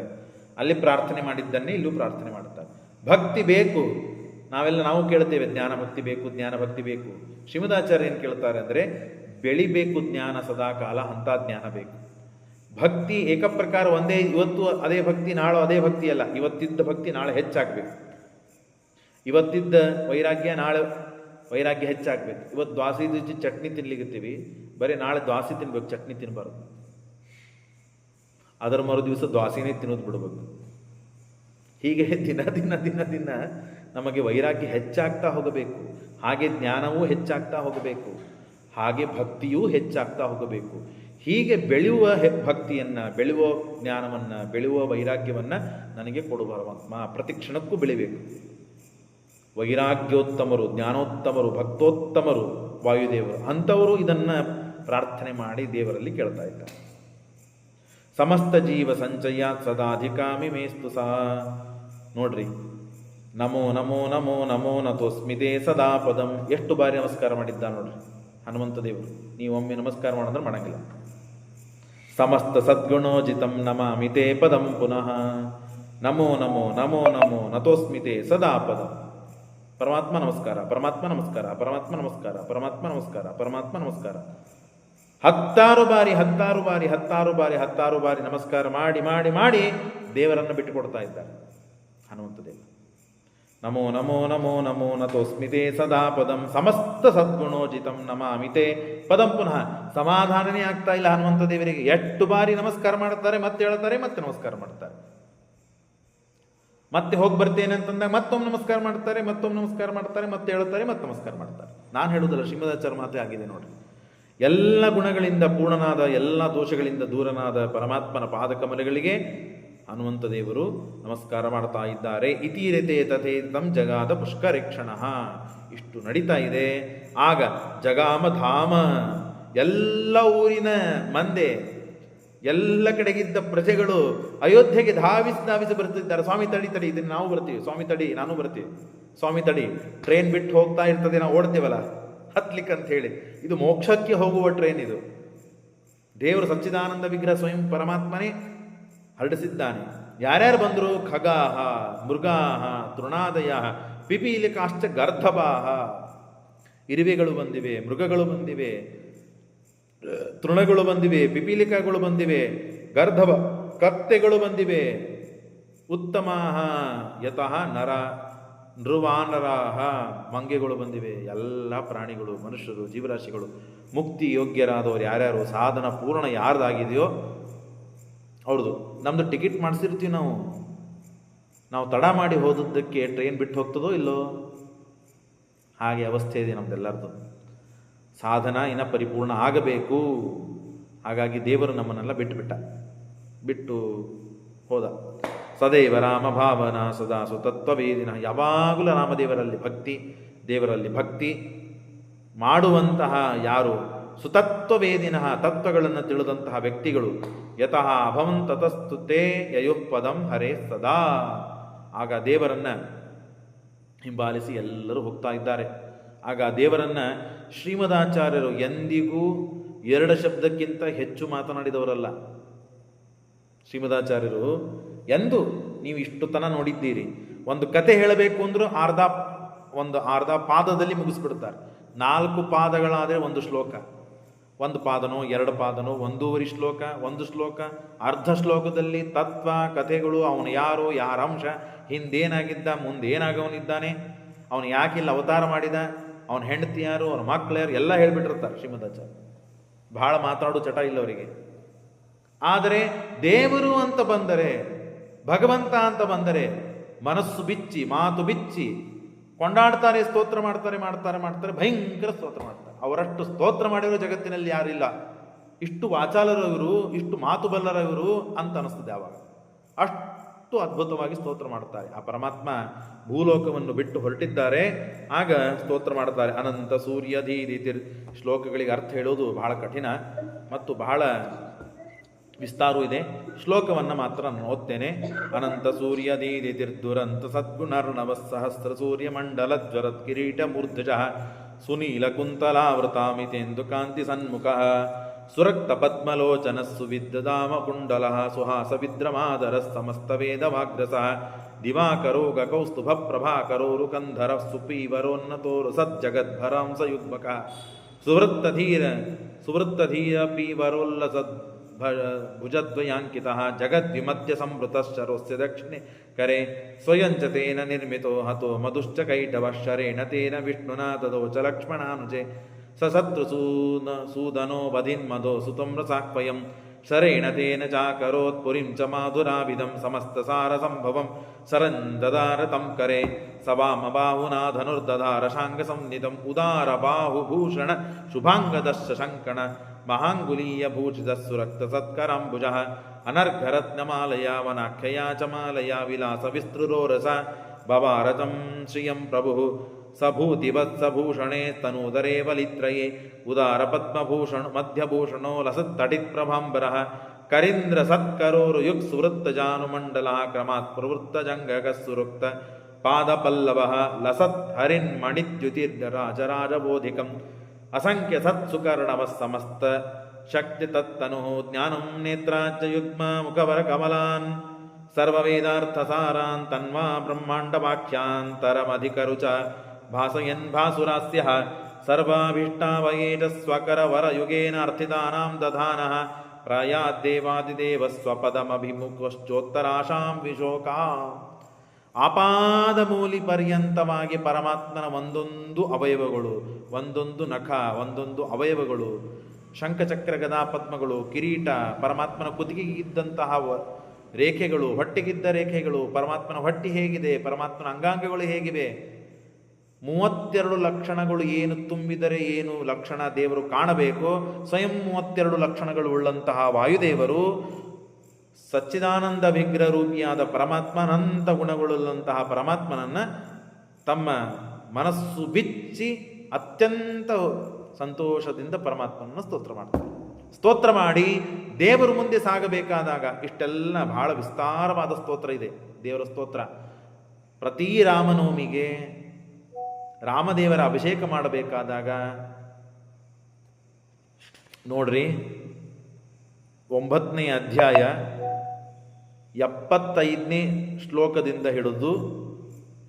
ಅಲ್ಲಿ ಪ್ರಾರ್ಥನೆ ಮಾಡಿದ್ದನ್ನೇ ಇಲ್ಲೂ ಪ್ರಾರ್ಥನೆ ಮಾಡುತ್ತಾರೆ. ಭಕ್ತಿ ಬೇಕು, ನಾವು ಕೇಳ್ತೇವೆ ಜ್ಞಾನ ಭಕ್ತಿ ಬೇಕು, ಜ್ಞಾನ ಭಕ್ತಿ ಬೇಕು. ಶ್ರೀಮದಾಚಾರ್ಯ ಏನು ಕೇಳ್ತಾರೆ ಅಂದರೆ ಬೆಳಿಬೇಕು ಜ್ಞಾನ ಸದಾಕಾಲ, ಅಂಥ ಜ್ಞಾನ ಬೇಕು. ಭಕ್ತಿ ಏಕಪ್ರಕಾರ ಒಂದೇ, ಇವತ್ತು ಅದೇ ಭಕ್ತಿ ನಾಳೆ ಅದೇ ಭಕ್ತಿ ಅಲ್ಲ. ಇವತ್ತಿದ್ದ ಭಕ್ತಿ ನಾಳೆ ಹೆಚ್ಚಾಗಬೇಕು. ಇವತ್ತಿದ್ದ ವೈರಾಗ್ಯ ನಾಳೆ ವೈರಾಗ್ಯ ಹೆಚ್ಚಾಗಬೇಕು. ಇವತ್ತು ದ್ವಾಸಿ ರುಚಿ ಚಟ್ನಿ ತಿನ್ಲಿಕ್ಕತ್ತೀವಿ, ಬರೀ ನಾಳೆ ದ್ವಾಸಿ ತಿನ್ಬೇಕು, ಚಟ್ನಿ ತಿನ್ನಬಾರ್ದು. ಅದರ ಮರು ದಿವಸ ದ್ವಾಸಿನೇ ತಿನ್ನೋದು ಬಿಡಬೇಕು. ಹೀಗೆ ದಿನ ದಿನ ದಿನ ದಿನ ನಮಗೆ ವೈರಾಗ್ಯ ಹೆಚ್ಚಾಗ್ತಾ ಹೋಗಬೇಕು. ಹಾಗೆ ಜ್ಞಾನವೂ ಹೆಚ್ಚಾಗ್ತಾ ಹೋಗಬೇಕು. ಹಾಗೆ ಭಕ್ತಿಯೂ ಹೆಚ್ಚಾಗ್ತಾ ಹೋಗಬೇಕು. ಹೀಗೆ ಬೆಳೆಯುವ ಭಕ್ತಿಯನ್ನು, ಬೆಳೆಯುವ ಜ್ಞಾನವನ್ನು, ಬೆಳೆಯುವ ವೈರಾಗ್ಯವನ್ನು ನನಗೆ ಕೊಡು ಪರಮಾತ್ಮ. ಪ್ರತಿ ಕ್ಷಣಕ್ಕೂ ಬೆಳಿಬೇಕು. ವೈರಾಗ್ಯೋತ್ತಮರು, ಜ್ಞಾನೋತ್ತಮರು, ಭಕ್ತೋತ್ತಮರು ವಾಯುದೇವರು. ಅಂಥವರು ಇದನ್ನು ಪ್ರಾರ್ಥನೆ ಮಾಡಿ ದೇವರಲ್ಲಿ ಕೇಳ್ತಾ ಇದ್ದಾರೆ. ಸಮಸ್ತ ಜೀವ ಸಂಚಯ ಸದಾಧಿಕಾಮಿ ಮೇಸ್ತು ಸಹ. ನೋಡ್ರಿ, ನಮೋ ನಮೋ ನಮೋ ನಮೋ ನತೋಸ್ಮಿತೆ ಸದಾ ಪದಂ. ಎಷ್ಟು ಬಾರಿ ನಮಸ್ಕಾರ ಮಾಡಿದ್ದ ನೋಡ್ರಿ ಹನುಮಂತ ದೇವರು. ನೀವೊಮ್ಮೆ ನಮಸ್ಕಾರ ಮಾಡಿದ್ರೆ ಮಾಡಂಗಿಲ್ಲ. ಸಮಸ್ತ ಸದ್ಗುಣೋಜಿತಂ ನಮಾಮಿತೆ ಪದಂ ಪುನಃ. ನಮೋ ನಮೋ ನಮೋ ನಮೋ ನತೋಸ್ಮಿತೆ ಸದಾ ಪದಂ. ಪರಮಾತ್ಮ ನಮಸ್ಕಾರ, ಪರಮಾತ್ಮ ನಮಸ್ಕಾರ, ಪರಮಾತ್ಮ ನಮಸ್ಕಾರ, ಪರಮಾತ್ಮ ನಮಸ್ಕಾರ, ಪರಮಾತ್ಮ ನಮಸ್ಕಾರ. 10 ಬಾರಿ 10 ಬಾರಿ 10 ಬಾರಿ 10 ಬಾರಿ ನಮಸ್ಕಾರ ಮಾಡಿ ಮಾಡಿ ಮಾಡಿ ದೇವರನ್ನು ಬಿಟ್ಟುಕೊಡ್ತಾ ಇದ್ದಾರೆ ಹನುಮಂತ ದೇವ. ನಮೋ ನಮೋ ನಮೋ ನಮೋ ನತೋಸ್ಮಿತೆ ಸದಾ ಪದಂ. ಸಮಸ್ತ ಸದ್ಗುಣೋಜಿತಂ ನಮಾಮಿತೆ ಪದಂ ಪುನಃ. ಸಮಾಧಾನನೇ ಆಗ್ತಾ ಇಲ್ಲ ಹನುಮಂತ ದೇವರಿಗೆ. 8 ಬಾರಿ ನಮಸ್ಕಾರ ಮಾಡ್ತಾರೆ, ಮತ್ತೆ ಹೇಳ್ತಾರೆ, ಮತ್ತೆ ನಮಸ್ಕಾರ ಮಾಡ್ತಾರೆ. ಮತ್ತೆ ಹೋಗಿ ಬರ್ತೇನೆ ಅಂತಂದಾಗ ಮತ್ತೊಮ್ಮೆ ನಮಸ್ಕಾರ ಮಾಡ್ತಾರೆ, ಮತ್ತೊಮ್ಮೆ ನಮಸ್ಕಾರ ಮಾಡ್ತಾರೆ, ಮತ್ತೆ ಹೇಳ್ತಾರೆ, ಮತ್ತೆ ನಮಸ್ಕಾರ ಮಾಡ್ತಾರೆ. ನಾನು ಹೇಳುವುದಲ್ಲ, ಶ್ರೀಮದಾಚಾರ್ಯ ಮಾತೇ ಆಗಿದೆ ನೋಡ್ರಿ. ಎಲ್ಲ ಗುಣಗಳಿಂದ ಪೂರ್ಣನಾದ, ಎಲ್ಲ ದೋಷಗಳಿಂದ ದೂರನಾದ ಪರಮಾತ್ಮನ ಪಾದಕಮಲಗಳಿಗೆ ಹನುಮಂತ ದೇವರು ನಮಸ್ಕಾರ ಮಾಡ್ತಾ ಇದ್ದಾರೆ. ಇತೀರತೆ ತಥೇ ತಂ ಜಗಾದ ಪುಷ್ಕರೇಕ್ಷಣ. ಇಷ್ಟು ನಡೀತಾ ಇದೆ. ಆಗ ಜಗಾಮಧಾಮ, ಎಲ್ಲ ಊರಿನ ಮಂದೆ, ಎಲ್ಲ ಕಡೆಗಿದ್ದ ಪ್ರಜೆಗಳು ಅಯೋಧ್ಯೆಗೆ ಧಾವಿಸಿ ಬರ್ತಿದ್ದಾರೆ. ಸ್ವಾಮಿ ತಡಿ ತಡಿ, ಇದನ್ನು ನಾವು ಬರ್ತೀವಿ. ಸ್ವಾಮಿ ತಡಿ, ನಾನು ಬರ್ತೀವಿ. ಸ್ವಾಮಿ ತಡಿ, ಟ್ರೈನ್ ಬಿಟ್ಟು ಹೋಗ್ತಾ ಇರ್ತದೆ, ನಾವು ಓಡ್ತೇವಲ್ಲ ಹತ್ಲಿಕ್ಕೆ ಅಂತ ಹೇಳಿ. ಇದು ಮೋಕ್ಷಕ್ಕೆ ಹೋಗುವ ಟ್ರೈನ್ ಇದು. ದೇವರು ಸಚ್ಚಿದಾನಂದ ವಿಗ್ರಹ ಸ್ವಯಂ ಪರಮಾತ್ಮನೇ ಹರಡಿಸಿದ್ದಾನೆ. ಯಾರ್ಯಾರು ಬಂದರು? ಖಗಾಹ, ಮೃಗಾಹ, ತೃಣಾದಯ, ಪಿಪೀಲಿಕಾಶ್ಚ ಗರ್ಧಭಾಹ. ಇರುವೆಗಳು ಬಂದಿವೆ, ಮೃಗಗಳು ಬಂದಿವೆ, ತೃಣಗಳು ಬಂದಿವೆ, ಪಿಪೀಲಿಕಾಗಳು ಬಂದಿವೆ, ಗರ್ಧಭ ಕತ್ತೆಗಳು ಬಂದಿವೆ. ಉತ್ತಮಾಹ ಯತಃ ನರ ನೃವಾನರಾಹ, ಮಂಗೆಗಳು ಬಂದಿವೆ. ಎಲ್ಲ ಪ್ರಾಣಿಗಳು, ಮನುಷ್ಯರು, ಜೀವರಾಶಿಗಳು, ಮುಕ್ತಿ ಯೋಗ್ಯರಾದವರು ಯಾರ್ಯಾರು, ಸಾಧನ ಪೂರ್ಣ ಯಾರ್ದಾಗಿದೆಯೋ ಅವ್ರದ್ದು. ನಮ್ಮದು ಟಿಕೆಟ್ ಮಾಡಿಸಿರ್ತೀವಿ ನಾವು ತಡ ಮಾಡಿ ಹೋದದ್ದಕ್ಕೆ ಟ್ರೈನ್ ಬಿಟ್ಟು ಹೋಗ್ತದೋ ಇಲ್ಲೋ, ಹಾಗೆ ಅವಸ್ಥೆ ಇದೆ ನಮ್ದೆಲ್ಲರದು. ಸಾಧನ ಇನ್ನು ಪರಿಪೂರ್ಣ ಆಗಬೇಕು. ಹಾಗಾಗಿ ದೇವರು ನಮ್ಮನ್ನೆಲ್ಲ ಬಿಟ್ಟು ಹೋದ. ಸದೈವ ರಾಮ ಭಾವನಾ ಸದಾ ಸುತತ್ವವೇದಿನ. ಯಾವಾಗಲೂ ರಾಮದೇವರಲ್ಲಿ ಭಕ್ತಿ, ದೇವರಲ್ಲಿ ಭಕ್ತಿ ಮಾಡುವಂತಹ ಯಾರು ಸುತತ್ವವೇದಿನ, ತತ್ವಗಳನ್ನು ತಿಳಿದಂತಹ ವ್ಯಕ್ತಿಗಳು. ಯತಃ ಅಭವಂ ತತಸ್ತುತೆ ಯಯುಃ ಪದಂ ಹರೇ ಸದಾ. ಆಗ ದೇವರನ್ನು ಹಿಂಬಾಲಿಸಿ ಎಲ್ಲರೂ ಹೋಗ್ತಾ ಇದ್ದಾರೆ. ಆಗ ದೇವರನ್ನು ಶ್ರೀಮದಾಚಾರ್ಯರು ಎಂದಿಗೂ 2 ಶಬ್ದಕ್ಕಿಂತ ಹೆಚ್ಚು ಮಾತನಾಡಿದವರಲ್ಲ. ಶ್ರೀಮದಾಚಾರ್ಯರು ಎಂದು ನೀವು ಇಷ್ಟು ತನ ನೋಡಿದ್ದೀರಿ. ಒಂದು ಕತೆ ಹೇಳಬೇಕು ಅಂದರೂ ಅರ್ಧ ಪಾದದಲ್ಲಿ ಮುಗಿಸ್ಬಿಡ್ತಾರೆ. 4 ಪಾದಗಳಾದರೆ ಒಂದು ಶ್ಲೋಕ, 1 ಪಾದನೋ 2 ಪಾದನೋ 1.5 ಶ್ಲೋಕ, 1 ಶ್ಲೋಕ, ಅರ್ಧ ಶ್ಲೋಕದಲ್ಲಿ ತತ್ವ ಕಥೆಗಳು, ಅವನು ಯಾರು, ಯಾರ ಅಂಶ, ಹಿಂದೇನಾಗಿದ್ದ, ಮುಂದೇನಾಗವನಿದ್ದಾನೆ, ಅವನು ಯಾಕಿಲ್ಲ ಅವತಾರ ಮಾಡಿದ, ಅವನ ಹೆಂಡತಿ ಯಾರು, ಅವನ ಮಕ್ಕಳು ಯಾರು, ಎಲ್ಲ ಹೇಳಿಬಿಟ್ಟಿರ್ತಾರೆ ಶ್ರೀಮದಾಚಾರ್ಯ. ಬಹಳ ಮಾತಾಡೋ ಚಟ ಇಲ್ಲ ಅವರಿಗೆ. ಆದರೆ ದೇವರು ಅಂತ ಬಂದರೆ, ಭಗವಂತ ಅಂತ ಬಂದರೆ ಮನಸ್ಸು ಬಿಚ್ಚಿ, ಮಾತು ಬಿಚ್ಚಿ ಕೊಂಡಾಡ್ತಾರೆ, ಸ್ತೋತ್ರ ಮಾಡ್ತಾರೆ, ಭಯಂಕರ ಸ್ತೋತ್ರ ಮಾಡ್ತಾರೆ. ಅವರಷ್ಟು ಸ್ತೋತ್ರ ಮಾಡಿರೋ ಜಗತ್ತಿನಲ್ಲಿ ಯಾರಿಲ್ಲ. ಇಷ್ಟು ವಾಚಾಲರು ಇವರು, ಇಷ್ಟು ಮಾತು ಬಲ್ಲರ ಇವರು ಅಂತ ಅನಿಸ್ತದೆ. ಆವಾಗ ಅಷ್ಟು ಅದ್ಭುತವಾಗಿ ಸ್ತೋತ್ರ ಮಾಡ್ತಾರೆ. ಆ ಪರಮಾತ್ಮ ಭೂಲೋಕವನ್ನು ಬಿಟ್ಟು ಹೊರಟಿದ್ದಾರೆ. ಆಗ ಸ್ತೋತ್ರ ಮಾಡ್ತಾರೆ. ಅನಂತ ಸೂರ್ಯ ಧೀರಿತಿರ್. ಶ್ಲೋಕಗಳಿಗೆ ಅರ್ಥ ಹೇಳೋದು ಬಹಳ ಕಠಿಣ ಮತ್ತು ಬಹಳ ವಿಸ್ತಾರ ಇದೆ. ಶ್ಲೋಕವನ್ನು ಮಾತ್ರ ನಾನು ಓದ್ತೇನೆ. ಅನಂತ ಸೂರ್ಯ ಧೀರಿತಿರ್ದುರಂತ ಸದ್ಗುಣರ್ಣವ ಸಹಸ್ರ ಸೂರ್ಯ ಮಂಡಲ ಜ್ವರತ್ ಕಿರೀಟ ಮೂರ್ಧಜ ಸುನೀಲ ಕುಂತಲಾವೃತಾಮಿತೇಂದು ಕಾಂತಿ ಸನ್ಮುಖ ಸುರಕ್ತ ಪದ್ಮಲೋಚನ ಸುವಿದ್ಧಾಮ ಕುಂಡಲ ಸುಹಾಸ ವಿದ್ರಮಾದರ ಸಮಸ್ತ ವೇದವಾಗ್ರಸ ದಿವಾಕರೋ ಗಕೌಸ್ತುಭ ಪ್ರಭಾಕರೋ ರುಕಂಧರ ಸುಪೀವರೋನ್ನತೋರು ಸಜ್ಜಗದ್ಭರಾಂಸ ಯುಗ್ಮಕ ಸುವೃತ್ತಧೀರ ಪೀವರೋಲ್ಲಸದ್ ಭುಜದ್ವಯಾಂಕಿತ ಜಗದ್ವಿಮಧ್ಯ ಸಂವೃತಶ್ಚರೋಸ್ಯ ದಕ್ಷಿಣೆ ಕರೆ ಸ್ವಯಂಚ ತೇನ ನಿರ್ಮಿತೋ ಹತೋ ಮಧುಶ್ಚ ಕೈಟವ ಶರೇಣ ತೇನ ವಿಷ್ಣುನಾ ತದೋಚ ಲಕ್ಷ್ಮಣಾನುಜೆ ಸೂದನೋ ವಧಿನ್ಮಧೋ ಸುತಂ ರಸಾಕ್ವಯಂ ಶರೇಣ ತೇನ ಚಾಕರೋತ್ ಪುರಿಂ ಚ ಮಾಧುರಾಭಿಧಂ ಸಮಸ್ತಸಾರ ಸಂಭವಂ ಸರಂದದಾರ ತಂ ಕರೆ ಸವಾಮ ಬಾಹುನಾ ಧನುರ್ದಧಾರ ಶಾಂಗ ಸಂನಿಧಂ ಉದಾರ ಬಾಹುಭೂಷಣ ಶುಭಾಂಗದಶ್ಚ ಶಂಕಣ ಮಹಾಂಗುಲೀಯ ಭೂಷಿತ ಸುರಕ್ತ ಸತ್ಕರಾಂಬುಜ ಅನರ್ಘರತ್ನಮಾಲಯ ವನಾಖ್ಯಯಾ ಚ ಮಾಲಯ ವಿಲಾಸ ವಿಸ್ತೃರೋರಸ ಭವಾರಜಂ ಶ್ರಿಯಂ ಪ್ರಭು ಸಭೂತಿವತ್ಸಭೂಷಣೆ ತನೂದರೇ ವಲಿತ್ರಯೇ ಉದಾರ ಪದ್ಮಭೂಷಣ ಮಧ್ಯಭೂಷಣೋ ಲಸತ್ತಟಿತ್ ಪ್ರಭಾಂಬರಃ ಕರೀಂದ್ರ ಸತ್ಕರೋರು ಯುಗ್ ಸುವೃತ್ತ ಜಾನುಮಂಡಲ ಕ್ರಮಾತ್ ಪ್ರವೃತ್ತ ಜಂಗಕ ಸುರುಕ್ತ ಪಾದಪಲ್ಲವ ಲಸತ್ ಹರಿನ್ಮಣಿದ್ಯುತಿರ್ಗ ರಾಜರಾಜಬೋಧಿಕಂ ಅಸಂಖ್ಯ ಸತ್ಸುಕರ್ಣವ ಸಮಸ್ತ ಶಕ್ತಿ ತತ್ತನು ಜ್ಞಾನಂ ನೇತ್ರಾಚ ಯುಗ್ಮ ಮುಖವರ ಕಮಲಾನ್ ಸರ್ವವೇದಾರ್ಥಸಾರಾನ್ ತನ್ವಾ ಬ್ರಹ್ಮಾಂಡವಾಖ್ಯಾಂತರಮಧಿಕರುಚ ಭಾಸಯನ್ ಭಾಸುರಾಸ್ಯ ಸರ್ವಾಭೀಷ್ಟಾವಯೇಜ ಸ್ವಕರವರಯುಗೇನಾರ್ಥಿತಾನಾಂ ದಧಾನಃ ಪ್ರಾಯಾದ್ದೇವಾದಿದೇವ ಸ್ವಪದಮಭಿಮುಖಶ್ಚೋತ್ತರಾಶಾಂ ವಿಶೋಕಾ ಆಪಾದಮೂಲಿ ಪರ್ಯಂತವಾಗಿ ಪರಮಾತ್ಮನ ಒಂದೊಂದು ಅವಯವಗಳು, ಒಂದೊಂದು ನಖ, ಒಂದೊಂದು ಅವಯವಗಳು, ಶಂಖಚಕ್ರ ಗದಾ ಪದ್ಮಗಳು, ಕಿರೀಟ, ಪರಮಾತ್ಮನ ಕುತ್ತಿಗೆಗಿದ್ದಂತಹ ರೇಖೆಗಳು, ಹೊಟ್ಟೆಗಿದ್ದ ರೇಖೆಗಳು, ಪರಮಾತ್ಮನ ಹೊಟ್ಟೆ ಹೇಗಿದೆ, ಪರಮಾತ್ಮನ ಅಂಗಾಂಗಗಳು ಹೇಗಿವೆ, 32 ಲಕ್ಷಣಗಳು ಏನು ತುಂಬಿದರೆ ಏನು ಲಕ್ಷಣ ದೇವರು ಕಾಣಬೇಕು, ಸ್ವಯಂ 32 ಲಕ್ಷಣಗಳು ಉಳ್ಳಂತಹ ವಾಯುದೇವರು ಸಚ್ಚಿದಾನಂದ ವಿಗ್ರಹ ರೂಪಿಯಾದ ಪರಮಾತ್ಮ, ಅನಂತ ಗುಣಗಳುಳ್ಳಂತಹ ಪರಮಾತ್ಮನನ್ನು ತಮ್ಮ ಮನಸ್ಸು ಬಿಚ್ಚಿ ಅತ್ಯಂತ ಸಂತೋಷದಿಂದ ಪರಮಾತ್ಮನನ್ನು ಸ್ತೋತ್ರ ಮಾಡ್ತಾರೆ. ಸ್ತೋತ್ರ ಮಾಡಿ ದೇವರು ಮುಂದೆ ಸಾಗಬೇಕಾದಾಗ ಇಷ್ಟೆಲ್ಲ ಬಹಳ ವಿಸ್ತಾರವಾದ ಸ್ತೋತ್ರ ಇದೆ. ದೇವರ ಸ್ತೋತ್ರ ಪ್ರತಿ ರಾಮನವಮಿಗೆ ರಾಮದೇವರ ಅಭಿಷೇಕ ಮಾಡಬೇಕಾದಾಗ ನೋಡ್ರಿ, 9ನೇ ಅಧ್ಯಾಯ 75ನೇ ಶ್ಲೋಕದಿಂದ ಹಿಡಿದು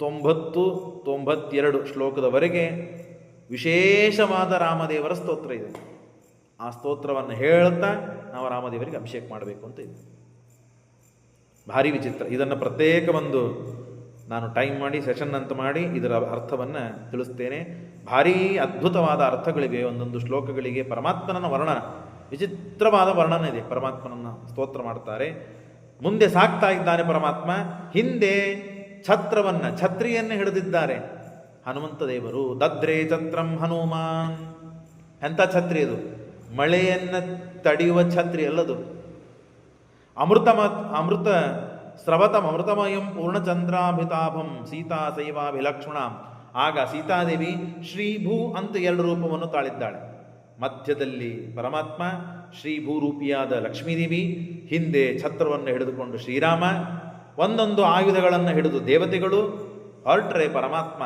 90-92 ಶ್ಲೋಕದವರೆಗೆ ವಿಶೇಷವಾದ ರಾಮದೇವರ ಸ್ತೋತ್ರ ಇದೆ. ಆ ಸ್ತೋತ್ರವನ್ನು ಹೇಳ್ತಾ ನಾವು ರಾಮದೇವರಿಗೆ ಅಭಿಷೇಕ ಮಾಡಬೇಕು ಅಂತ ಇದೆ. ಭಾರಿ ವಿಚಿತ್ರ. ಇದನ್ನು ಪ್ರತ್ಯೇಕ ಒಂದು ನಾನು ಟೈಮ್ ಮಾಡಿ ಸೆಷನ್ ಅಂತ ಮಾಡಿ ಇದರ ಅರ್ಥವನ್ನು ತಿಳಿಸ್ತೇನೆ. ಭಾರೀ ಅದ್ಭುತವಾದ ಅರ್ಥಗಳಿವೆ ಒಂದೊಂದು ಶ್ಲೋಕಗಳಿಗೆ. ಪರಮಾತ್ಮನ ವರ್ಣನ, ವಿಚಿತ್ರವಾದ ವರ್ಣನ ಇದೆ. ಪರಮಾತ್ಮನನ್ನು ಸ್ತೋತ್ರ ಮಾಡ್ತಾರೆ. ಮುಂದೆ ಸಾಕ್ತಾ ಇದ್ದಾನೆ ಪರಮಾತ್ಮ. ಹಿಂದೆ ಛತ್ರಿಯನ್ನು ಹಿಡಿದಿದ್ದಾರೆ ಹನುಮಂತ ದೇವರು. ದದ್ರೇ ಛತ್ರಂ ಹನುಮಾನ್. ಎಂಥ ಛತ್ರಿ ಅದು? ಮಳೆಯನ್ನು ತಡೆಯುವ ಛತ್ರಿ ಅಲ್ಲದು. ಅಮೃತ ಸ್ರವತಂ ಅಮೃತಮಯಂ ಪೂರ್ಣಚಂದ್ರಾಭಿತಾಭಂ ಸೀತಾ ಶೈವಾಭಿಲಕ್ಷ್ಮಣಾಂ. ಆಗ ಸೀತಾದೇವಿ ಶ್ರೀಭೂ ಅಂತ 2 ರೂಪವನ್ನು ತಾಳಿದ್ದಾಳೆ. ಮಧ್ಯದಲ್ಲಿ ಪರಮಾತ್ಮ, ಶ್ರೀಭೂರೂಪಿಯಾದ ಲಕ್ಷ್ಮೀದೇವಿ, ಹಿಂದೆ ಛತ್ರವನ್ನು ಹಿಡಿದುಕೊಂಡು ಶ್ರೀರಾಮ, ಒಂದೊಂದು ಆಯುಧಗಳನ್ನು ಹಿಡಿದು ದೇವತೆಗಳು ಹೊರಟ್ರೆ ಪರಮಾತ್ಮ.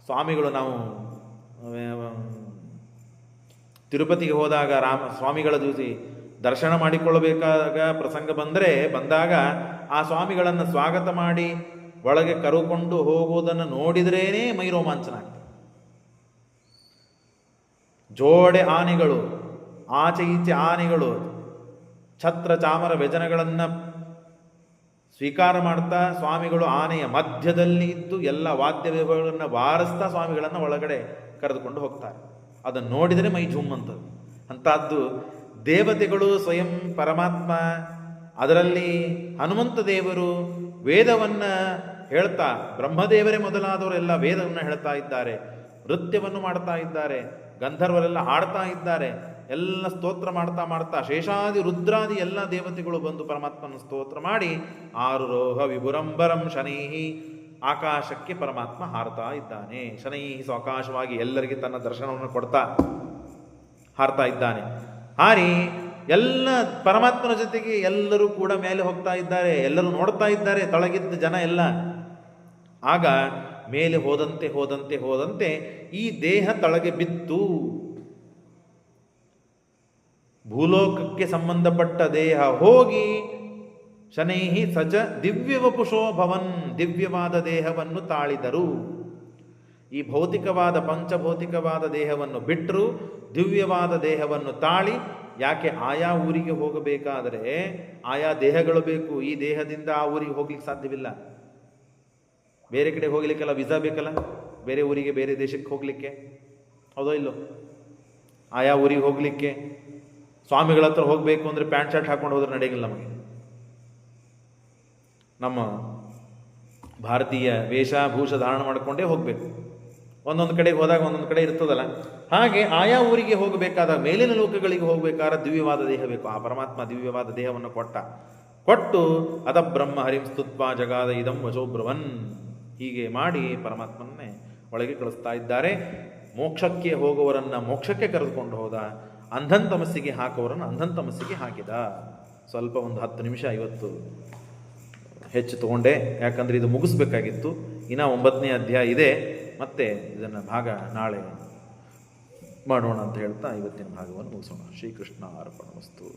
ಸ್ವಾಮಿಗಳು, ನಾವು ತಿರುಪತಿಗೆ ಹೋದಾಗ ಸ್ವಾಮಿಗಳ ಜೊತೆ ದರ್ಶನ ಮಾಡಿಕೊಳ್ಳಬೇಕಾದ ಪ್ರಸಂಗ ಬಂದಾಗ ಆ ಸ್ವಾಮಿಗಳನ್ನು ಸ್ವಾಗತ ಮಾಡಿ ಒಳಗೆ ಕರುಕೊಂಡು ಹೋಗುವುದನ್ನು ನೋಡಿದ್ರೇನೇ ಮೈ ರೋಮಾಂಚನ ಆಗ್ತದೆ. ಜೋಡೆ ಆನೆಗಳು, ಆಚೆ ಈಚೆ ಆನೆಗಳು ಛತ್ರ ಚಾಮರ ವ್ಯಜನಗಳನ್ನು ಸ್ವೀಕಾರ ಮಾಡ್ತಾ ಸ್ವಾಮಿಗಳು ಆನೆಯ ಮಧ್ಯದಲ್ಲಿ ಇದ್ದು ಎಲ್ಲ ವಾದ್ಯ ವ್ಯವಹಾರಗಳನ್ನು ಬಾರಿಸ್ತಾ ಸ್ವಾಮಿಗಳನ್ನು ಒಳಗಡೆ ಕರೆದುಕೊಂಡು ಹೋಗ್ತಾರೆ. ಅದನ್ನು ನೋಡಿದರೆ ಮೈ ಜುಮ್ ಅಂತದ್ದು. ಅಂಥದ್ದು ದೇವತೆಗಳು, ಸ್ವಯಂ ಪರಮಾತ್ಮ, ಅದರಲ್ಲಿ ಹನುಮಂತ ದೇವರು ವೇದವನ್ನು ಹೇಳ್ತಾ, ಬ್ರಹ್ಮದೇವರೇ ಮೊದಲಾದವರೆಲ್ಲ ವೇದವನ್ನು ಹೇಳ್ತಾ ಇದ್ದಾರೆ, ನೃತ್ಯವನ್ನು ಮಾಡ್ತಾ ಇದ್ದಾರೆ, ಗಂಧರ್ವರೆಲ್ಲ ಹಾಡ್ತಾ ಇದ್ದಾರೆ, ಎಲ್ಲ ಸ್ತೋತ್ರ ಮಾಡ್ತಾ ಶೇಷಾದಿ ರುದ್ರಾದಿ ಎಲ್ಲ ದೇವತೆಗಳು ಬಂದು ಪರಮಾತ್ಮನ ಸ್ತೋತ್ರ ಮಾಡಿ ಆರುರೋಹ ವಿಭುರಂಬರಂ ಶನೈಹಿ, ಆಕಾಶಕ್ಕೆ ಪರಮಾತ್ಮ ಹಾರ್ತಾ ಇದ್ದಾನೆ. ಶನೈಹಿ ಆಕಾಶವಾಗಿ ಎಲ್ಲರಿಗೆ ತನ್ನ ದರ್ಶನವನ್ನು ಕೊಡ್ತಾ ಹಾರ್ತಾ ಇದ್ದಾನೆ. ಹಾರಿ ಎಲ್ಲ ಪರಮಾತ್ಮನ ಜೊತೆಗೆ ಎಲ್ಲರೂ ಕೂಡ ಮೇಲೆ ಹೋಗ್ತಾ ಇದ್ದಾರೆ, ಎಲ್ಲರೂ ನೋಡ್ತಾ ಇದ್ದಾರೆ, ತಳಗಿದ್ದ ಜನ ಎಲ್ಲ. ಆಗ ಮೇಲೆ ಹೋದಂತೆ ಈ ದೇಹ ತಳಗೆ ಬಿತ್ತು. ಭೂಲೋಕಕ್ಕೆ ಸಂಬಂಧಪಟ್ಟ ದೇಹ ಹೋಗಿ ಶನೈಹಿ ಸಚ ದಿವ್ಯವಪುಷೋ ಭವನ್, ದಿವ್ಯವಾದ ದೇಹವನ್ನು ತಾಳಿದರು. ಈ ಭೌತಿಕವಾದ ಪಂಚಭೌತಿಕವಾದ ದೇಹವನ್ನು ಬಿಟ್ಟರು, ದಿವ್ಯವಾದ ದೇಹವನ್ನು ತಾಳಿ. ಯಾಕೆ? ಆಯಾ ಊರಿಗೆ ಹೋಗಬೇಕಾದರೆ ಆಯಾ ದೇಹಗಳು ಬೇಕು. ಈ ದೇಹದಿಂದ ಆ ಊರಿಗೆ ಹೋಗ್ಲಿಕ್ಕೆ ಸಾಧ್ಯವಿಲ್ಲ. ಬೇರೆ ಕಡೆ ಹೋಗ್ಲಿಕ್ಕೆಲ್ಲ ವೀಸಾ ಬೇಕಲ್ಲ, ಬೇರೆ ಊರಿಗೆ ಬೇರೆ ದೇಶಕ್ಕೆ ಹೋಗಲಿಕ್ಕೆ, ಹೌದೋ ಇಲ್ಲೋ? ಆಯಾ ಊರಿಗೆ ಹೋಗಲಿಕ್ಕೆ ಸ್ವಾಮಿಗಳ ಹತ್ರ ಹೋಗಬೇಕು ಅಂದರೆ ಪ್ಯಾಂಟ್ ಶರ್ಟ್ ಹಾಕೊಂಡು ಹೋದ್ರೆ ನಡೆಯಂಗಿಲ್ಲ ನಮಗೆ. ನಮ್ಮ ಭಾರತೀಯ ವೇಷಭೂಷ ಧಾರಣ ಮಾಡಿಕೊಂಡೇ ಹೋಗಬೇಕು. ಒಂದೊಂದು ಕಡೆಗೆ ಹೋದಾಗ ಒಂದೊಂದು ಕಡೆ ಇರ್ತದಲ್ಲ, ಹಾಗೆ ಆಯಾ ಊರಿಗೆ ಹೋಗಬೇಕಾದಾಗ, ಮೇಲಿನ ಲೋಕಗಳಿಗೆ ಹೋಗಬೇಕಾದ್ರೆ ದಿವ್ಯವಾದ ದೇಹ ಬೇಕು. ಆ ಪರಮಾತ್ಮ ದಿವ್ಯವಾದ ದೇಹವನ್ನು ಕೊಟ್ಟು ಅದ ಬ್ರಹ್ಮ ಹರಿಂ ಸ್ತುತ್ವಾ ಜಗಾದ ಇದಂ ವಜೋಬ್ರವನ್, ಹೀಗೆ ಮಾಡಿ ಪರಮಾತ್ಮನ್ನೇ ಒಳಗೆ ಕಳಿಸ್ತಾ ಇದ್ದಾರೆ. ಮೋಕ್ಷಕ್ಕೆ ಹೋಗುವವರನ್ನ ಮೋಕ್ಷಕ್ಕೆ ಕರೆದುಕೊಂಡು ಹೋದ, ಅಂಧನ್ ತಮಸ್ಸಿಗೆ ಹಾಕುವವರನ್ನು ಅಂಧನ್ ತಮಸ್ಸಿಗೆ ಹಾಕಿದ. ಸ್ವಲ್ಪ ಒಂದು 10 ನಿಮಿಷ ಇವತ್ತು ಹೆಚ್ಚು ತಗೊಂಡೆ, ಯಾಕಂದರೆ ಇದು ಮುಗಿಸ್ಬೇಕಾಗಿತ್ತು. ಇನ್ನು 9ನೇ ಅಧ್ಯಾಯ ಇದೆ, ಮತ್ತೆ ಇದನ್ನು ಭಾಗ ನಾಳೆ ಮಾಡೋಣ ಅಂತ ಹೇಳ್ತಾ ಇವತ್ತಿನ ಭಾಗವನ್ನು ಮುಗಿಸೋಣ. ಶ್ರೀಕೃಷ್ಣ ಅರ್ಪಣಮಸ್ತು.